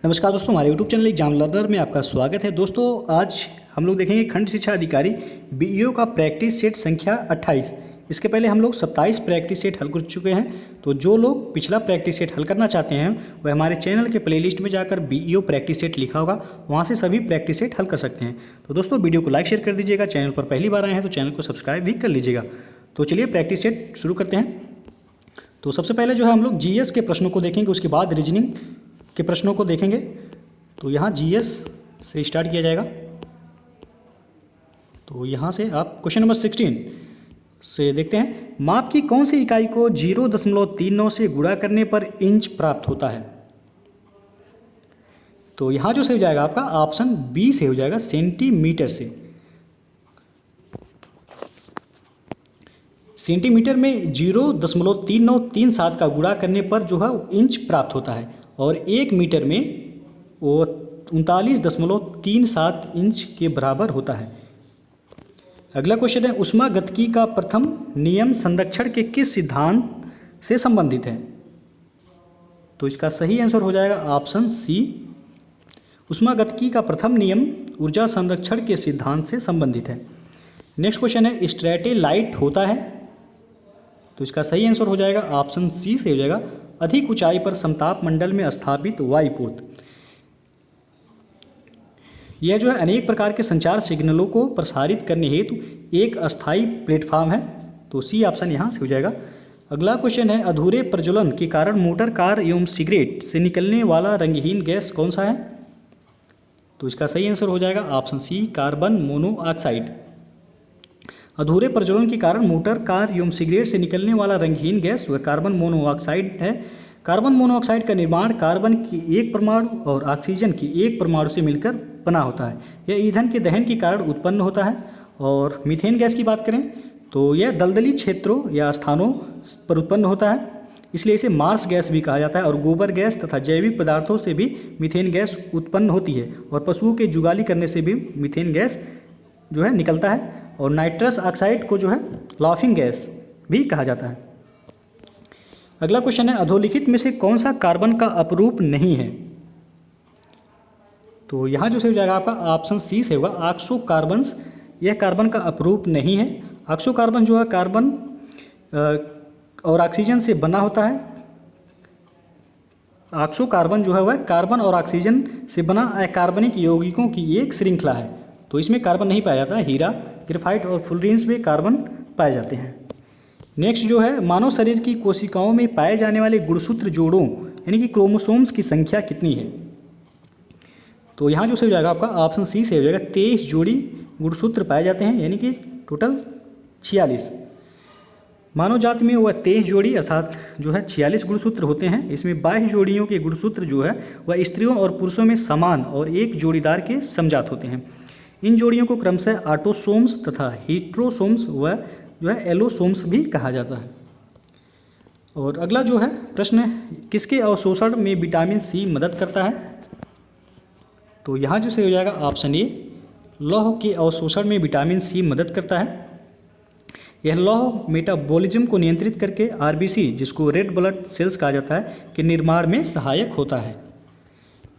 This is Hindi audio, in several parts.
नमस्कार दोस्तों, हमारे यूट्यूब चैनल एग्जाम लर्नर में आपका स्वागत है। दोस्तों आज हम लोग देखेंगे खंड शिक्षा अधिकारी बीईओ का प्रैक्टिस सेट संख्या 28। इसके पहले हम लोग 27 प्रैक्टिस सेट हल कर चुके हैं। तो जो लोग पिछला प्रैक्टिस सेट हल करना चाहते हैं वह हमारे चैनल के प्लेलिस्ट में जाकर बीईओ प्रैक्टिस सेट लिखा होगा, वहाँ से सभी प्रैक्टिस सेट हल कर सकते हैं। तो दोस्तों वीडियो को लाइक शेयर कर दीजिएगा, चैनल पर पहली बार आए हैं तो चैनल को सब्सक्राइब भी कर लीजिएगा। तो चलिए प्रैक्टिस सेट शुरू करते हैं। तो सबसे पहले जो है हम लोग जीएस के प्रश्नों को देखेंगे, उसके बाद रीजनिंग के प्रश्नों को देखेंगे। तो यहाँ जीएस से स्टार्ट किया जाएगा। तो यहाँ से आप क्वेश्चन नंबर 16 से देखते हैं, माप की कौन सी इकाई को 0.39 से गुणा करने पर इंच प्राप्त होता है। तो यहाँ जो से हो जाएगा आपका ऑप्शन बी से हो जाएगा, सेंटीमीटर से। सेंटीमीटर में 0.3937 का गुणा करने पर जो है इंच प्राप्त होता है, और 1 मीटर में वो 39.37 इंच के बराबर होता है। अगला क्वेश्चन है, ऊष्मागतिकी का प्रथम नियम संरक्षण के किस सिद्धांत से संबंधित है। तो इसका सही आंसर हो जाएगा ऑप्शन सी, ऊष्मागतिकी का प्रथम नियम ऊर्जा संरक्षण के सिद्धांत से संबंधित है। नेक्स्ट क्वेश्चन है, स्ट्रैटेलाइट होता है। तो इसका सही आंसर हो जाएगा ऑप्शन सी से हो जाएगा, अधिक ऊंचाई पर समताप मंडल में स्थापित वायुपोत। यह जो है अनेक प्रकार के संचार सिग्नलों को प्रसारित करने हेतु एक अस्थायी प्लेटफॉर्म है। तो सी ऑप्शन यहाँ से हो जाएगा। अगला क्वेश्चन है, अधूरे प्रज्वलन के कारण मोटर कार एवं सिगरेट से निकलने वाला रंगहीन गैस कौन सा है। तो इसका सही आंसर हो जाएगा ऑप्शन सी, कार्बन मोनोऑक्साइड। अधूरे प्रज्वलन के कारण मोटर कार एवं सिगरेट से निकलने वाला रंगहीन गैस वह कार्बन मोनोऑक्साइड है। कार्बन मोनोऑक्साइड का निर्माण कार्बन की एक परमाणु और ऑक्सीजन की एक परमाणु से मिलकर बना होता है। यह ईंधन के दहन के कारण उत्पन्न होता है। और मीथेन गैस की बात करें तो यह दलदली क्षेत्रों या स्थानों पर उत्पन्न होता है, इसलिए इसे मार्स गैस भी कहा जाता है। और गोबर गैस तथा जैविक पदार्थों से भी मीथेन गैस उत्पन्न होती है, और पशुओं के जुगाली करने से भी मीथेन गैस जो है निकलता है। और नाइट्रस ऑक्साइड को जो है लाफिंग गैस भी कहा जाता है। अगला क्वेश्चन है, अधोलिखित में से कौन सा कार्बन का अपरूप नहीं है। तो यहाँ जो से हो जाएगा आपका ऑप्शन सी से होगा, ऑक्सो कार्बन्स। यह कार्बन का अपरूप नहीं है। ऑक्सो कार्बन जो है कार्बन और ऑक्सीजन से बना होता है। ऑक्सो कार्बन जो है वह कार्बन और ऑक्सीजन से बना अकार्बनिक यौगिकों की एक श्रृंखला है। तो इसमें कार्बन नहीं पाया जाता है। हीरा, ग्रेफाइट और फुलरेंस में कार्बन पाए जाते हैं। नेक्स्ट जो है, मानव शरीर की कोशिकाओं में पाए जाने वाले गुणसूत्र जोड़ों यानी कि क्रोमोसोम्स की संख्या कितनी है। तो यहाँ जो से हो जाएगा आपका ऑप्शन सी से हो जाएगा, 23 जोड़ी गुणसूत्र पाए जाते हैं, यानी कि टोटल 46। मानव जाति में वह 23 जोड़ी अर्थात जो है 46 गुणसूत्र होते हैं। इसमें 22 जोड़ियों के गुणसूत्र जो है वह स्त्रियों और पुरुषों में समान और एक जोड़ीदार के समजात होते हैं। इन जोड़ियों को क्रमशः ऑटोसोम्स तथा हीट्रोसोम्स व जो है एलोसोम्स भी कहा जाता है। और अगला जो है प्रश्न, किसके अवशोषण में विटामिन सी मदद करता है। तो यहाँ जो से हो जाएगा ऑप्शन ए, लौह के अवशोषण में विटामिन सी मदद करता है। यह लौह मेटाबॉलिज्म को नियंत्रित करके आरबीसी, जिसको रेड ब्लड सेल्स कहा जाता है, के निर्माण में सहायक होता है।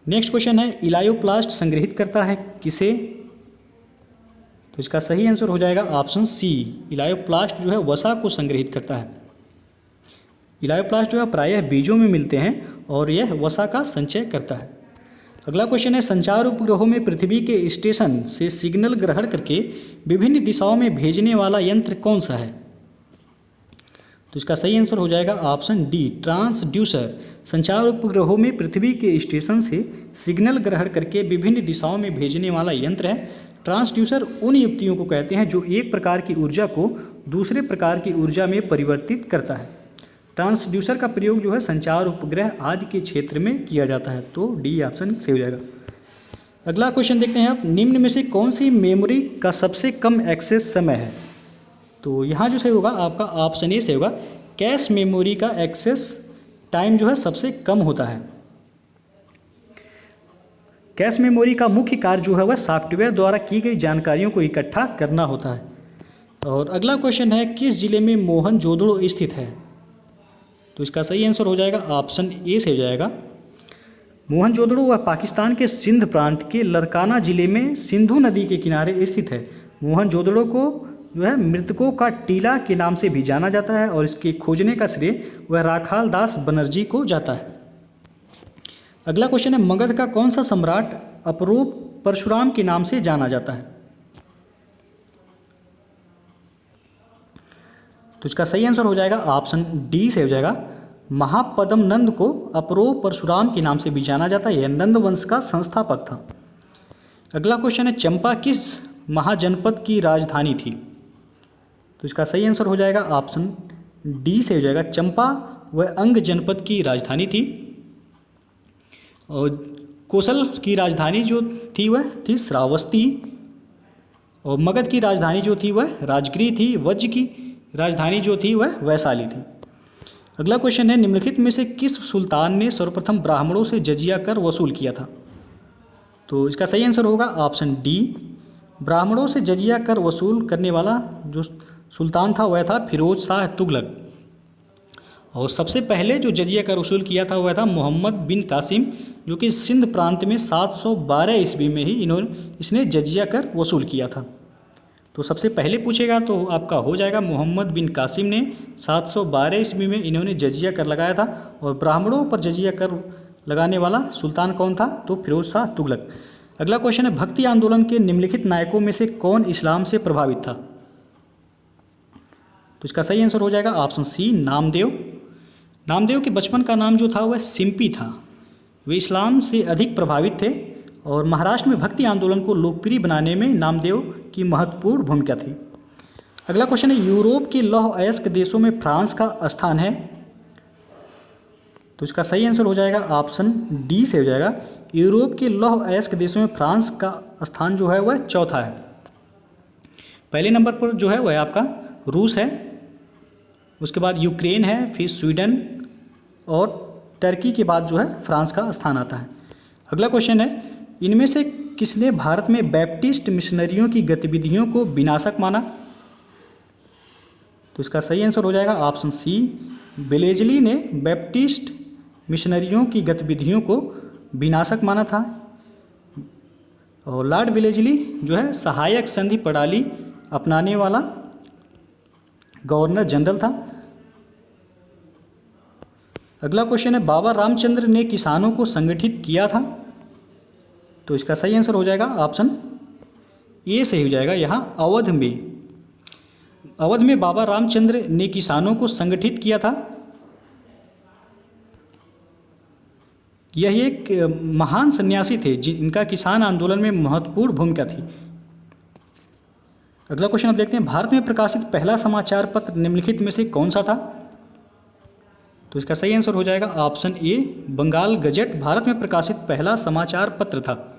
नेक्स्ट क्वेश्चन है, इलायोप्लास्ट संग्रहित करता है किसे। तो इसका सही आंसर हो जाएगा ऑप्शन सी, इलायोप्लास्ट जो है वसा को संग्रहित करता है। इलायोप्लास्ट जो है प्रायः बीजों में मिलते हैं और यह वसा का संचय करता है। अगला क्वेश्चन है, संचार उपग्रहों में पृथ्वी के स्टेशन से सिग्नल ग्रहण करके विभिन्न दिशाओं में भेजने वाला यंत्र कौन सा है। तो इसका सही आंसर हो जाएगा ऑप्शन डी, ट्रांसड्यूसर। संचार उपग्रहों में पृथ्वी के स्टेशन से सिग्नल ग्रहण करके विभिन्न दिशाओं में भेजने वाला यंत्र है। ट्रांसड्यूसर उन युक्तियों को कहते हैं जो एक प्रकार की ऊर्जा को दूसरे प्रकार की ऊर्जा में परिवर्तित करता है। ट्रांसड्यूसर का प्रयोग जो है संचार उपग्रह आदि के क्षेत्र में किया जाता है। तो डी ऑप्शन से हो जाएगा। अगला क्वेश्चन देखते हैं आप, निम्न में से कौन सी मेमोरी का सबसे कम एक्सेस समय है। तो यहाँ जो सही होगा आपका ऑप्शन ए से होगा, कैश मेमोरी का एक्सेस टाइम जो है सबसे कम होता है। कैश मेमोरी का मुख्य कार्य जो है वह सॉफ्टवेयर द्वारा की गई जानकारियों को इकट्ठा करना होता है। और अगला क्वेश्चन है, किस जिले में मोहनजोदड़ो स्थित है। तो इसका सही आंसर हो जाएगा ऑप्शन ए से हो जाएगा, मोहनजोदड़ो वह पाकिस्तान के सिंध प्रांत के लरकाना जिले में सिंधु नदी के किनारे स्थित है। मोहनजोदड़ो को जो है मृतकों का टीला के नाम से भी जाना जाता है और इसके खोजने का श्रेय वह राखाल दास बनर्जी को जाता है। अगला क्वेश्चन है, मगध का कौन सा सम्राट अपरूप परशुराम के नाम से जाना जाता है? तो इसका सही आंसर हो जाएगा ऑप्शन डी से हो जाएगा। महापद्म नंद को अपरूप परशुराम के नाम से भी जाना जाता है। यह नंद वंश का संस्थापक था। अगला क्वेश्चन है, चंपा किस महाजनपद की राजधानी थी? तो इसका सही आंसर हो जाएगा ऑप्शन डी से हो जाएगा। चंपा वह अंग जनपद की राजधानी थी। और कोसल की राजधानी जो थी वह थी श्रावस्ती। और मगध की राजधानी जो थी वह राजगिरी थी। वज्र की राजधानी जो थी वह वैशाली थी। अगला क्वेश्चन है, निम्नलिखित में से किस सुल्तान ने सर्वप्रथम ब्राह्मणों से जजिया कर वसूल किया था? तो इसका सही आंसर होगा ऑप्शन डी। ब्राह्मणों से जजिया कर वसूल करने वाला जो सुल्तान था वह था फिरोज शाह तुगलक। और सबसे पहले जो जजिया कर वसूल किया था वह था मोहम्मद बिन कासिम, जो कि सिंध प्रांत में 712 ईस्वी में ही इसने जजिया कर वसूल किया था। तो सबसे पहले पूछेगा तो आपका हो जाएगा मोहम्मद बिन कासिम ने 712 ईस्वी में इन्होंने जजिया कर लगाया था। और ब्राह्मणों पर जजिया कर लगाने वाला सुल्तान कौन था? तो फिरोज शाह तुगलक। अगला क्वेश्चन है, भक्ति आंदोलन के निम्नलिखित नायकों में से कौन इस्लाम से प्रभावित था? तो इसका सही आंसर हो जाएगा ऑप्शन सी, नामदेव। नामदेव के बचपन का नाम जो था वह सिंपी था। वे इस्लाम से अधिक प्रभावित थे और महाराष्ट्र में भक्ति आंदोलन को लोकप्रिय बनाने में नामदेव की महत्वपूर्ण भूमिका थी। अगला क्वेश्चन है, यूरोप के लौह अयस्क देशों में फ्रांस का स्थान है? तो इसका सही आंसर हो जाएगा ऑप्शन डी से हो जाएगा। यूरोप के लौह अयस्क देशों में फ्रांस का स्थान जो है वह चौथा है। पहले नंबर पर जो है वह आपका रूस है, उसके बाद यूक्रेन है, फिर स्वीडन और टर्की के बाद जो है फ्रांस का स्थान आता है। अगला क्वेश्चन है, इनमें से किसने भारत में बैप्टिस्ट मिशनरियों की गतिविधियों को विनाशक माना? तो इसका सही आंसर हो जाएगा ऑप्शन सी, वेलेजली ने बैप्टिस्ट मिशनरियों की गतिविधियों को विनाशक माना था। और लॉर्ड वेलेजली जो है सहायक संधि प्रणाली अपनाने वाला गवर्नर जनरल था। अगला क्वेश्चन है, बाबा रामचंद्र ने किसानों को संगठित किया था? तो इसका सही आंसर हो जाएगा ऑप्शन ए से हो जाएगा। यहाँ अवध में बाबा रामचंद्र ने किसानों को संगठित किया था। यह एक महान सन्यासी थे जिनका किसान आंदोलन में महत्वपूर्ण भूमिका थी। अगला क्वेश्चन आप देखते हैं, भारत में प्रकाशित पहला समाचार पत्र निम्नलिखित में से कौन सा था? तो इसका सही आंसर हो जाएगा option A, Bengal gazette Bharat में प्रकाशित पहला समाचार पत्र था।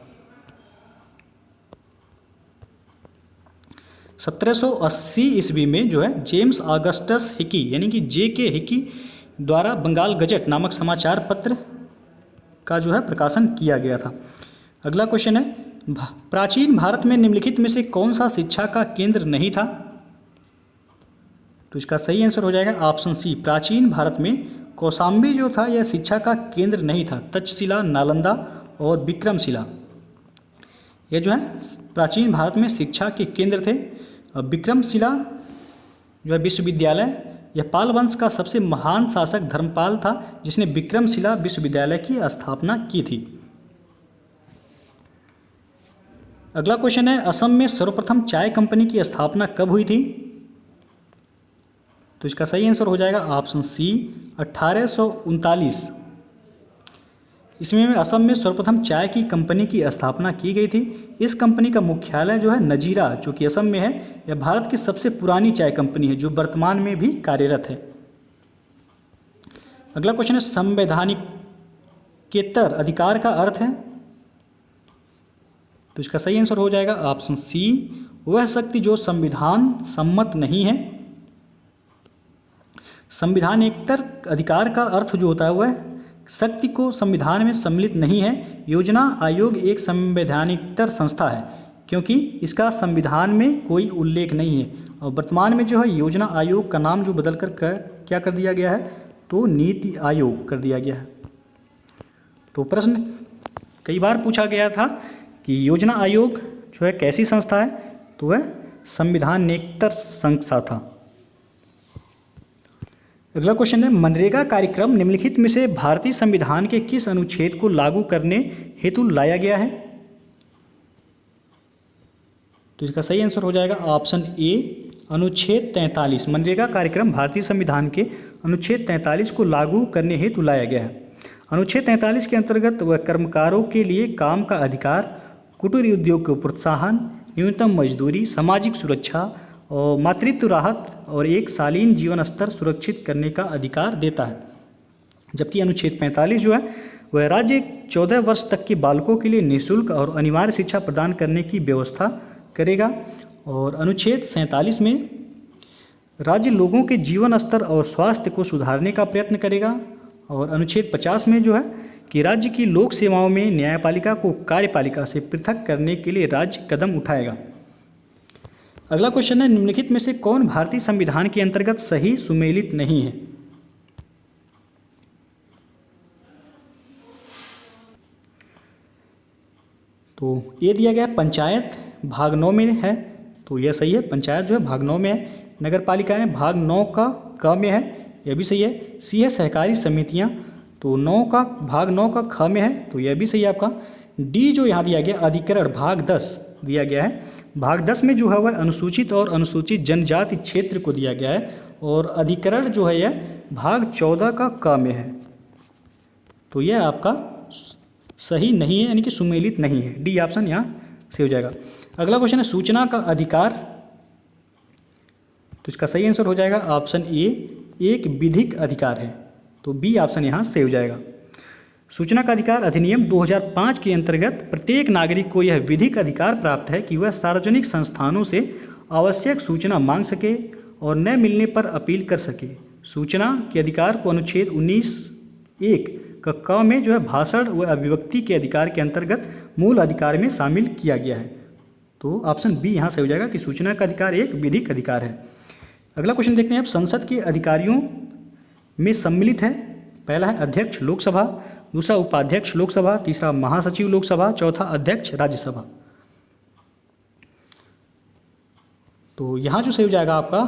1780 ईस्वी में जो है जेम्स ऑगस्टस हिकी यानी कि जे.के. हिकी द्वारा बंगाल गजट नामक समाचार पत्र का जो है प्रकाशन किया गया था। अगला क्वेश्चन है, प्राचीन भारत में निम्नलिखित में से कौन सा शिक्षा का केंद्र नहीं था? तो इसका सही आंसर हो जाएगा ऑप्शन सी, प्राचीन भारत में कौशाम्बी जो था यह शिक्षा का केंद्र नहीं था। तक्षशिला, नालंदा और विक्रमशिला ये जो है प्राचीन भारत में शिक्षा के केंद्र थे। विक्रमशिला जो है विश्वविद्यालय, यह पाल वंश का सबसे महान शासक धर्मपाल था जिसने विक्रमशिला विश्वविद्यालय की स्थापना की थी। अगला क्वेश्चन है, असम में सर्वप्रथम चाय कंपनी की स्थापना कब हुई थी? तो इसका सही आंसर हो जाएगा ऑप्शन सी, 1839। इसमें असम में सर्वप्रथम चाय की कंपनी की स्थापना की गई थी। इस कंपनी का मुख्यालय जो है नजीरा जो कि असम में है। यह भारत की सबसे पुरानी चाय कंपनी है जो वर्तमान में भी कार्यरत है। अगला क्वेश्चन है, संवैधानिकेतर अधिकार का अर्थ है? तो इसका सही आंसर हो जाएगा ऑप्शन सी, वह शक्ति जो संविधान सम्मत नहीं है। संविधानेतर अधिकार का अर्थ जो होता है वह शक्ति को संविधान में सम्मिलित नहीं है। योजना आयोग एक संवैधानिकतर संस्था है क्योंकि इसका संविधान में कोई उल्लेख नहीं है। और वर्तमान में जो है योजना आयोग का नाम जो बदलकर क्या कर दिया गया है, तो नीति आयोग कर दिया गया है। तो प्रश्न कई बार पूछा गया था कि योजना आयोग जो है कैसी संस्था है, तो वह संविधानेतर संस्था था। अगला क्वेश्चन है, मनरेगा कार्यक्रम निम्नलिखित में से भारतीय संविधान के किस अनुच्छेद को लागू करने हेतु लाया गया है? तो इसका सही आंसर हो जाएगा ऑप्शन ए, अनुच्छेद 43। मनरेगा कार्यक्रम भारतीय संविधान के अनुच्छेद 43 को लागू करने हेतु लाया गया है। अनुच्छेद 43 के अंतर्गत वह कर्मकारों के लिए काम का अधिकार, कुटीर उद्योग को प्रोत्साहन, न्यूनतम मजदूरी, सामाजिक सुरक्षा और मातृत्व राहत और एक शालीन जीवन स्तर सुरक्षित करने का अधिकार देता है। जबकि अनुच्छेद 45 जो है वह राज्य 14 वर्ष तक के बालकों के लिए निःशुल्क और अनिवार्य शिक्षा प्रदान करने की व्यवस्था करेगा। और अनुच्छेद 47 में राज्य लोगों के जीवन स्तर और स्वास्थ्य को सुधारने का प्रयत्न करेगा। और अनुच्छेद 50 में जो है कि राज्य की लोक सेवाओं में न्यायपालिका को कार्यपालिका से पृथक करने के लिए राज्य कदम उठाएगा। अगला क्वेश्चन है, निम्नलिखित में से कौन भारतीय संविधान के अंतर्गत सही सुमेलित नहीं है? तो ये दिया गया पंचायत भाग 9 में है, तो यह सही है। पंचायत जो है भाग 9 में है। नगर पालिकाएँ भाग 9 का क में है, यह भी सही है। सी है सहकारी समितियाँ, तो 9 का भाग 9 का ख में है, तो यह भी सही है आपका। डी जो यहाँ दिया गया अधिकरण भाग 10 दिया गया है। भाग 10 में जो है वह अनुसूचित और अनुसूचित जनजाति क्षेत्र को दिया गया है। और अधिकरण जो है यह भाग 14 का क में है, तो यह आपका सही नहीं है, यानी कि सुमेलित नहीं है। डी ऑप्शन यहाँ से हो जाएगा। अगला क्वेश्चन है, सूचना का अधिकार, तो इसका सही आंसर हो जाएगा ऑप्शन ए, एक विधिक अधिकार है, तो बी ऑप्शन यहाँ से हो जाएगा। सूचना का अधिकार अधिनियम 2005 के अंतर्गत प्रत्येक नागरिक को यह विधिक अधिकार प्राप्त है कि वह सार्वजनिक संस्थानों से आवश्यक सूचना मांग सके और न मिलने पर अपील कर सके। सूचना के अधिकार को अनुच्छेद 19(1) का क में जो है भाषण व अभिव्यक्ति के अधिकार के अंतर्गत मूल अधिकार में शामिल किया गया है। तो ऑप्शन बी यहाँ से हो जाएगा कि सूचना का अधिकार एक विधिक अधिकार है। अगला क्वेश्चन देखते हैं, अब संसद के अधिकारियों में सम्मिलित है। पहला है अध्यक्ष लोकसभा, दूसरा उपाध्यक्ष लोकसभा, तीसरा महासचिव लोकसभा, चौथा अध्यक्ष राज्यसभा। तो यहाँ जो सही हो जाएगा आपका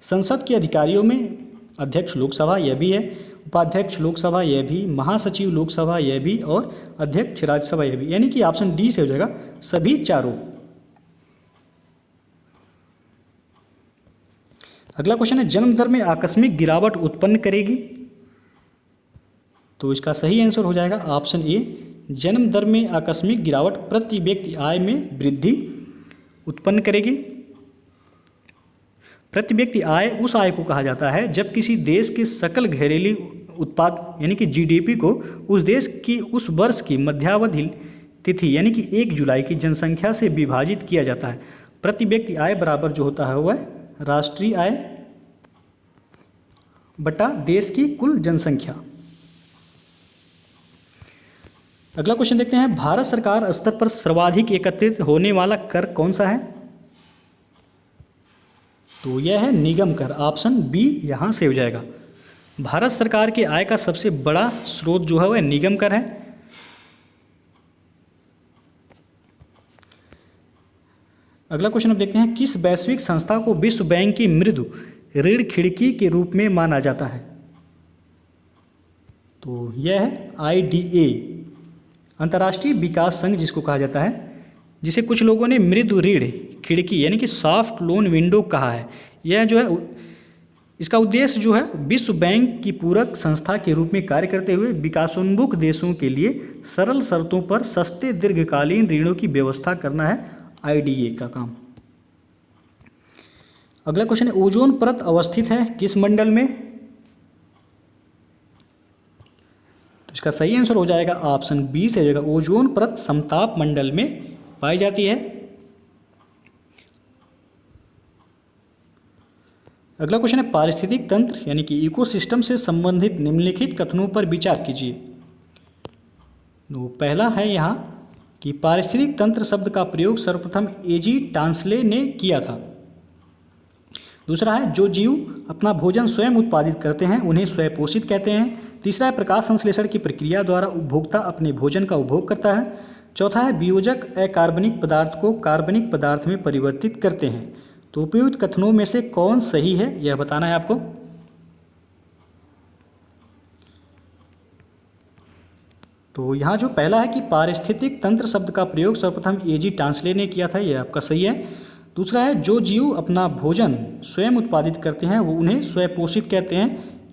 संसद के अधिकारियों में अध्यक्ष लोकसभा यह भी है, उपाध्यक्ष लोकसभा यह भी, महासचिव लोकसभा यह भी और अध्यक्ष राज्यसभा यह भी, यानी कि ऑप्शन डी से हो जाएगा सभी चारों। अगला क्वेश्चन है, जन्म दर में आकस्मिक गिरावट उत्पन्न करेगी, तो इसका सही आंसर हो जाएगा ऑप्शन ए, जन्म दर में आकस्मिक गिरावट प्रति व्यक्ति आय में वृद्धि उत्पन्न करेगी। प्रति व्यक्ति आय उस आय को कहा जाता है जब किसी देश के सकल घरेलू उत्पाद यानी कि जीडीपी को उस देश की उस वर्ष की मध्यावधि तिथि यानी कि 1 जुलाई की जनसंख्या से विभाजित किया जाता है। प्रति व्यक्ति आय बराबर जो होता है वह राष्ट्रीय आय बटा देश की कुल जनसंख्या। अगला क्वेश्चन देखते हैं, भारत सरकार स्तर पर सर्वाधिक एकत्रित होने वाला कर कौन सा है? तो यह है निगम कर, ऑप्शन बी यहाँ से हो जाएगा। भारत सरकार के आय का सबसे बड़ा स्रोत जो है वह निगम कर है। अगला क्वेश्चन अब देखते हैं, किस वैश्विक संस्था को विश्व बैंक की मृदु ऋण खिड़की के रूप में माना जाता है? तो यह है IDA, अंतर्राष्ट्रीय विकास संघ जिसको कहा जाता है, जिसे कुछ लोगों ने मृदु ऋण खिड़की यानी कि सॉफ्ट लोन विंडो कहा है। यह जो है इसका उद्देश्य जो है विश्व बैंक की पूरक संस्था के रूप में कार्य करते हुए विकासोन्मुख देशों के लिए सरल शर्तों पर सस्ते दीर्घकालीन ऋणों की व्यवस्था करना है IDA का काम। अगला क्वेश्चन है, ओजोन परत अवस्थित है किस मंडल में? तो इसका सही आंसर हो जाएगा ऑप्शन बी से हो जाएगा, ओजोन परत समताप मंडल में पाई जाती है। अगला क्वेश्चन है, पारिस्थितिक तंत्र यानी कि इकोसिस्टम से संबंधित निम्नलिखित कथनों पर विचार कीजिए। तो पहला है यहाँ कि पारिस्थितिक तंत्र शब्द का प्रयोग सर्वप्रथम एजी टांसले ने किया था। दूसरा है, जो जीव अपना भोजन स्वयं उत्पादित करते हैं उन्हें स्वयंपोषित कहते हैं। तीसरा है प्रकाश संश्लेषण की प्रक्रिया द्वारा उपभोक्ता अपने भोजन का उपभोग करता है। चौथा है वियोजक अकार्बनिक पदार्थ को कार्बनिक पदार्थ में परिवर्तित करते हैं। तो उपयुक्त कथनों में से कौन सही है यह बताना है आपको। तो यहाँ जो पहला है कि पारिस्थितिक तंत्र शब्द का प्रयोग सर्वप्रथम एजी टांसले ने किया था, यह आपका सही है। दूसरा है जो जीव अपना भोजन स्वयं उत्पादित करते हैं वो उन्हें स्वपोषित कहते हैं,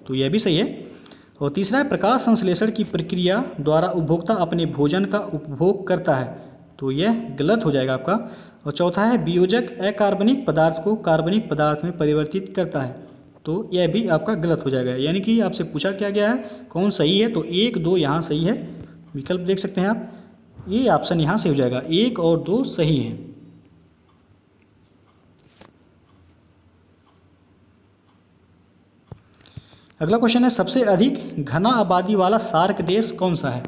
तो यह भी सही है। और तीसरा है प्रकाश संश्लेषण की प्रक्रिया द्वारा उपभोक्ता अपने भोजन का उपभोग करता है, तो यह गलत हो जाएगा आपका। और चौथा है वियोजक अकार्बनिक पदार्थ को कार्बनिक पदार्थ में परिवर्तित करता है, तो यह भी आपका गलत हो जाएगा। यानी कि आपसे पूछा क्या गया है कौन सही है, तो 1, 2 यहाँ सही है, विकल्प देख सकते हैं आप, ये ऑप्शन यहाँ से हो जाएगा, 1 और 2 सही हैं। अगला क्वेश्चन है सबसे अधिक घना आबादी वाला सार्क देश कौन सा है।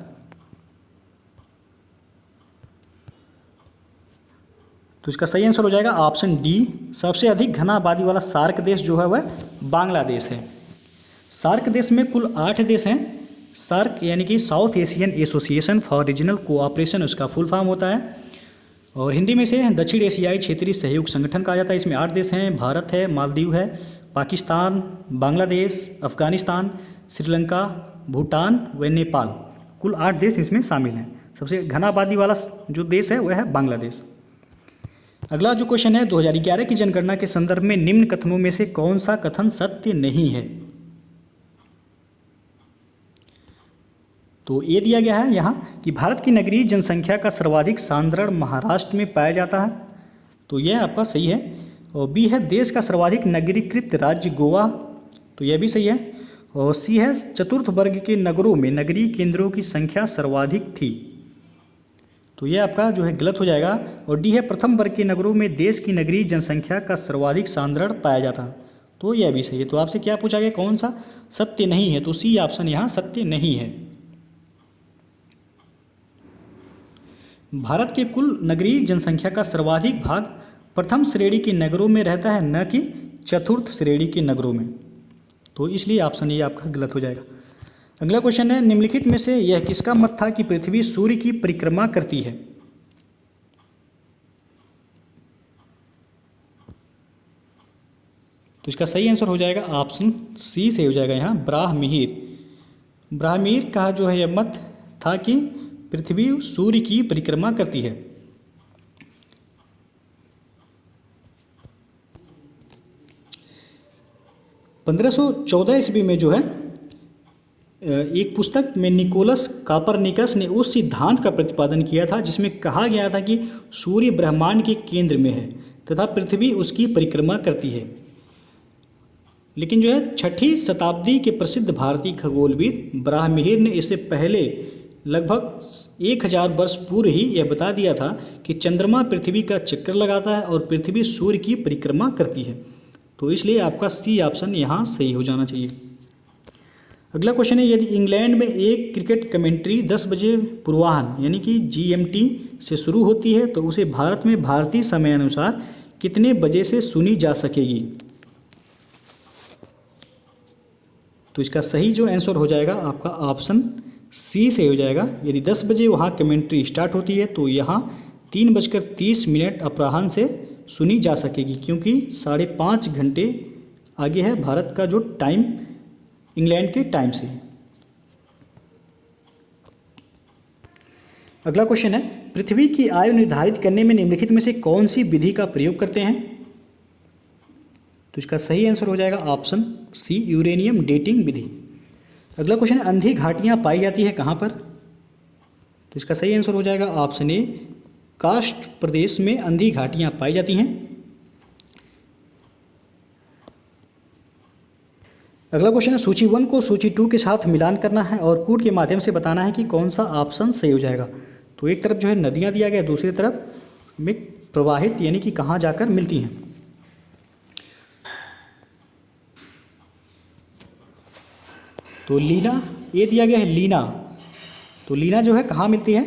तो इसका सही आंसर हो जाएगा ऑप्शन डी, सबसे अधिक घना आबादी वाला सार्क देश जो है वह बांग्लादेश है। सार्क देश में कुल 8 देश हैं। सार्क यानी कि south Asian association for regional cooperation उसका फुल फॉर्म होता है, और हिंदी में से दक्षिण एशियाई क्षेत्रीय सहयोग संगठन कहा जाता है। इसमें 8 देश हैं, भारत है, मालदीव है, पाकिस्तान, बांग्लादेश, अफगानिस्तान, श्रीलंका, भूटान व नेपाल, कुल 8 देश इसमें शामिल हैं। सबसे घना आबादी वाला जो देश है वह है बांग्लादेश। अगला जो क्वेश्चन है 2011 की जनगणना के संदर्भ में निम्न कथनों में से कौन सा कथन सत्य नहीं है। तो ये दिया गया है यहाँ कि भारत की नगरीय जनसंख्या का सर्वाधिक सांद्रण महाराष्ट्र में पाया जाता है, तो यह आपका सही है। और बी है देश का सर्वाधिक नगरीकृत राज्य गोवा, तो यह भी सही है। और सी है चतुर्थ वर्ग के नगरों में नगरीय केंद्रों की संख्या सर्वाधिक थी, तो यह आपका जो है गलत हो जाएगा। और डी है प्रथम वर्ग के नगरों में देश की नगरीय जनसंख्या का सर्वाधिक सांद्रण पाया जाता है, तो यह भी सही है। तो आपसे क्या पूछा गया कौन सा सत्य नहीं है, तो सी ऑप्शन यहाँ सत्य नहीं है। भारत के कुल नगरीय जनसंख्या का सर्वाधिक भाग प्रथम श्रेणी के नगरों में रहता है, न कि चतुर्थ श्रेणी के नगरों में, तो इसलिए ऑप्शन ये आपका गलत हो जाएगा। अगला क्वेश्चन है निम्नलिखित में से यह किसका मत था कि पृथ्वी सूर्य की परिक्रमा करती है। तो इसका सही आंसर हो जाएगा ऑप्शन सी से हो जाएगा यहाँ ब्राह्मीर। ब्राह्मीर का जो है यह मत था कि पृथ्वी सूर्य की परिक्रमा करती है। (1514) ईस्वी में जो है एक पुस्तक में निकोलस कापरनिकस ने उस सिद्धांत का प्रतिपादन किया था जिसमें कहा गया था कि सूर्य ब्रह्मांड के केंद्र में है तथा पृथ्वी उसकी परिक्रमा करती है। लेकिन जो है 6ठी शताब्दी के प्रसिद्ध भारतीय खगोलविद ब्राह्मीर ने इससे पहले लगभग 1000 वर्ष पूर्व ही यह बता दिया था कि चंद्रमा पृथ्वी का चक्कर लगाता है और पृथ्वी सूर्य की परिक्रमा करती है, तो इसलिए आपका सी ऑप्शन यहाँ सही हो जाना चाहिए। अगला क्वेश्चन है यदि इंग्लैंड में एक क्रिकेट कमेंट्री 10 बजे पूर्वाह्न यानी कि GMT से शुरू होती है तो उसे भारत में भारतीय समय अनुसार कितने बजे से सुनी जा सकेगी। तो इसका सही जो आंसर हो जाएगा आपका ऑप्शन सी से हो जाएगा। यदि 10 बजे वहाँ कमेंट्री स्टार्ट होती है तो यहाँ 3:30 अपराह्न से सुनी जा सकेगी, क्योंकि 5.5 घंटे आगे है भारत का जो टाइम इंग्लैंड के टाइम से। अगला क्वेश्चन है पृथ्वी की आयु निर्धारित करने में निम्नलिखित में से कौन सी विधि का प्रयोग करते हैं। तो इसका सही आंसर हो जाएगा ऑप्शन सी यूरेनियम डेटिंग विधि। अगला क्वेश्चन है अंधी घाटियाँ पाई जाती है कहाँ पर। तो इसका सही आंसर हो जाएगा ऑप्शन ए कास्ट प्रदेश में अंधी घाटियाँ पाई जाती हैं। अगला क्वेश्चन है सूची 1 को सूची 2 के साथ मिलान करना है और कूट के माध्यम से बताना है कि कौन सा ऑप्शन सही हो जाएगा। तो एक तरफ जो है नदियाँ दिया गया, दूसरी तरफ में प्रवाहित यानी कि कहाँ जाकर मिलती हैं। तो लीना ये दिया गया है लीना, तो लीना जो है कहाँ मिलती है,